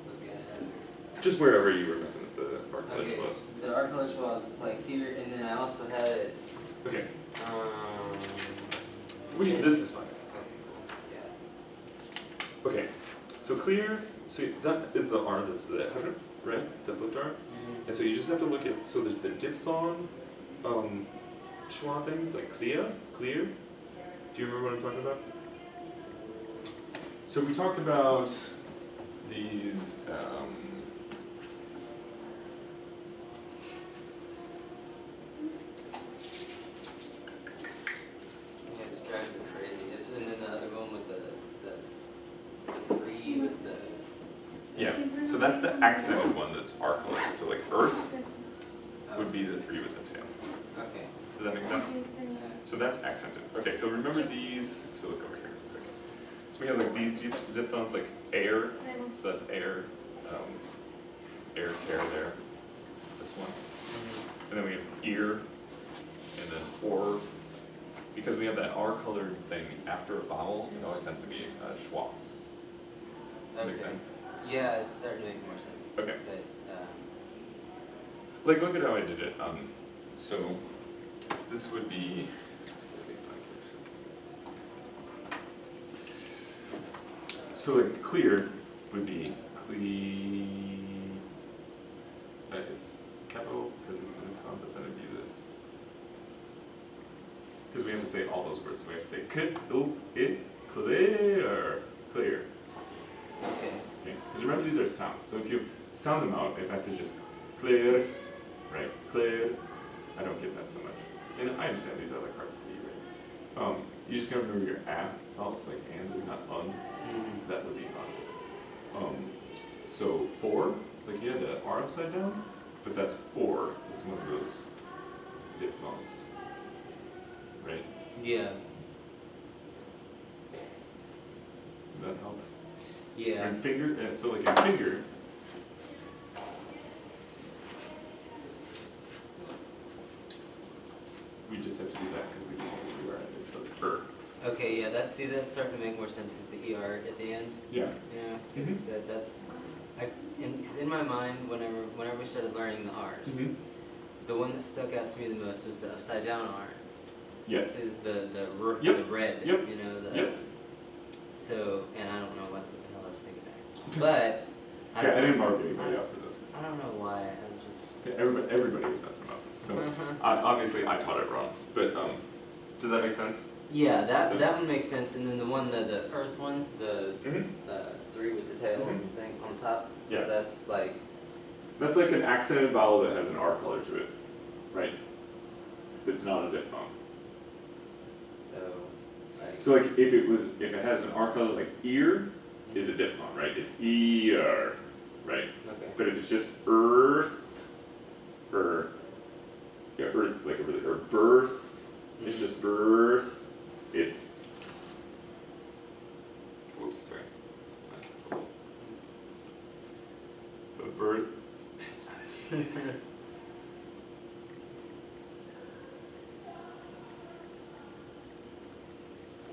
look at?
Just wherever you were missing the art college
Okay,
was.
the art college was, it's like here, and then I also had it,
Okay,
this
this is fine.
Okay, cool.
Okay, so clear, so that is the R that's the header, right? The flipped R.
Yeah.
And so you just have to look at, so there's the diphthong, schwa things, like clear. Do you remember what I'm talking about? So we talked about these,
Yeah, it's driving me crazy. And then the other one with the three with the.
yeah, so that's the accented one that's R colored. So like earth would be the 3 with the tail.
Okay.
Does that make sense? So that's accented. Okay, so remember these, so look over here real quick. So we have like these diphthongs like air, so that's air, air, care there, this one. And then we have ear, and then or, because we have that R colored thing after a vowel, it always has to be a schwa. That makes
Okay.
sense?
Yeah, it's starting to make more sense.
Okay.
But,
Like, look at how I did it. So this would be. So like clear would be clean. It's capital because it's in the top, but then it'd be this. Because we have to say all those words. So we have to say clear.
okay.
Okay. Because remember these are sounds. So if you sound them out, if I say just clear, right? Clear, I don't get that so much. And I understand these are like hard to see, right? You just gotta remember your a vowels, like and is not un. That would be un. So for, like you had the R upside down, but that's or. It's one of those diphthongs, right?
Yeah.
Does that help?
Yeah.
And finger, and so like your finger. We just have to do that because we just have to do our ending, so it's
Okay, yeah, that's starting to make more sense with the ER at the end.
Yeah.
Yeah, because that's, because in my mind, whenever we started learning the R's, the one that stuck out to me the most was the upside down R.
Yes.
Is the red,
Yep.
you know, the.
Yep.
So, and I don't know what the hell I was thinking there, but.
I didn't mark anybody out for this.
I don't know why, I was just.
Yeah, everybody was messing up. So obviously I taught it wrong, but does that make sense?
Yeah, that one makes sense, and then the one, the earth one, the 3 with the tail thing on top.
Yeah.
So that's like.
That's like an accented vowel that has an R color to it, right? It's not a diphthong. So like if it has an R color, like ear is a diphthong, right? It's ear, right?
Okay.
But if it's just yeah, earth's like a really, or birth, it's just birth, it's, whoops, sorry, it's not cool. But birth, it's not it.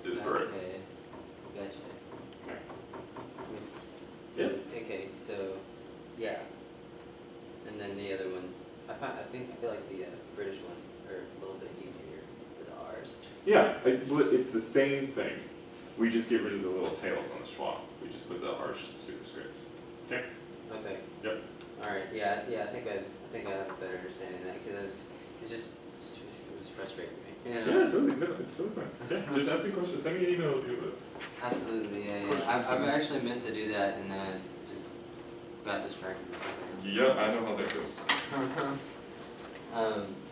Is birth.
Okay, gotcha.
Okay.
So, okay, so, yeah. And then the other ones, I feel like the British ones are a little bit easier for the R's.
Yeah, it's the same thing. We just get rid of the little tails on the schwa. We just put the harsh superscripts. Okay?
Okay.
Yep.
Alright, yeah, I think I have a better understanding of that, because it was frustrating me. You know?
Yeah, totally. No, it's totally fine. Yeah, just ask me questions. Send me an email if you have
Absolutely, yeah.
Questions,
I've actually meant to do that, and then I just got distracted with something.
Yeah, I know how that goes.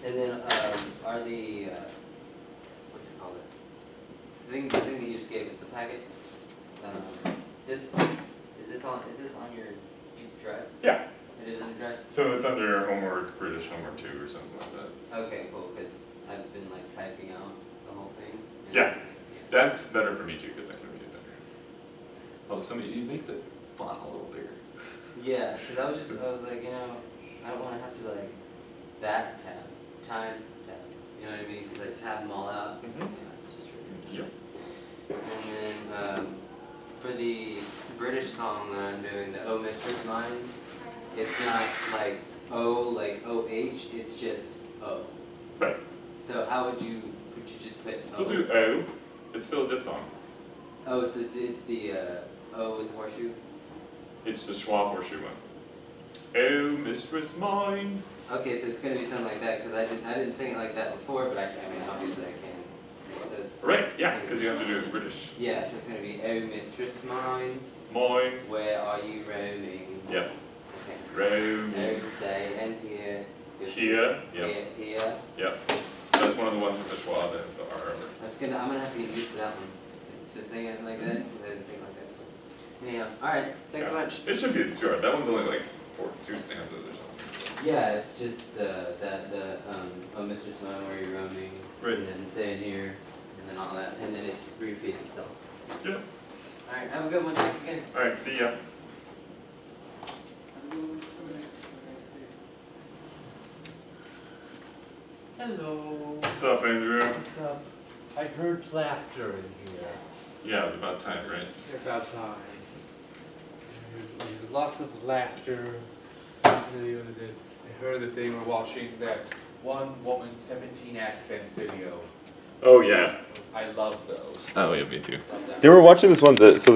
And then, are the, what's it called? The thing that you just gave us, the packet, is this on your drive?
Yeah.
It is on your drive?
So it's under homework, British homework 2 or something like that.
Okay, cool, because I've been like typing out the whole thing.
Yeah. That's better for me too, because I can read it better. Oh, you make the font a little bigger.
Yeah, because I was like, I don't want to have to like, that tab, time tab, you know what I mean? Because I tab them all out, it's just really.
Yep.
And then, for the British song that I'm doing, the Oh Mistress Mine, it's not like O, like O-H, it's just O.
Right.
So how would you just put
Still
O?
do O. It's still a diphthong.
Oh, so it's the O with the horseshoe?
It's the schwa horseshoe one. Oh, mistress mine.
Okay, so it's gonna be something like that, because I didn't sing it like that before, but I mean, obviously I can. So it says,
Right, yeah, because you have to do it British.
yeah, so it's gonna be, oh mistress mine,
Mine.
where are you roaming?
Yep.
Okay.
Roaming.
Oh, stay and here.
Here. Yep.
Here.
Yep. So that's one of the ones with the schwa, the R.
I'm gonna have to get used to that one. So sing it like that, because I didn't sing it like that before. Anyhow, alright, thanks so much.
It should be too hard. That one's only like 2 stanzas or something.
Yeah, it's just oh mistress mine, where are you roaming?
Right.
And then staying here, and then all that, and then it repeats itself.
Yeah.
Alright, have a good one, thanks again.
Alright, see ya.
Hello.
What's up, Andrew?
What's up? I heard laughter in here.
Yeah, it was about time, right?
About time. There's lots of laughter. I heard that they were watching that one woman 17 accents video.
Oh, yeah.
I love those.
Oh, yeah, me too.
Love that.
They were watching this one, so there's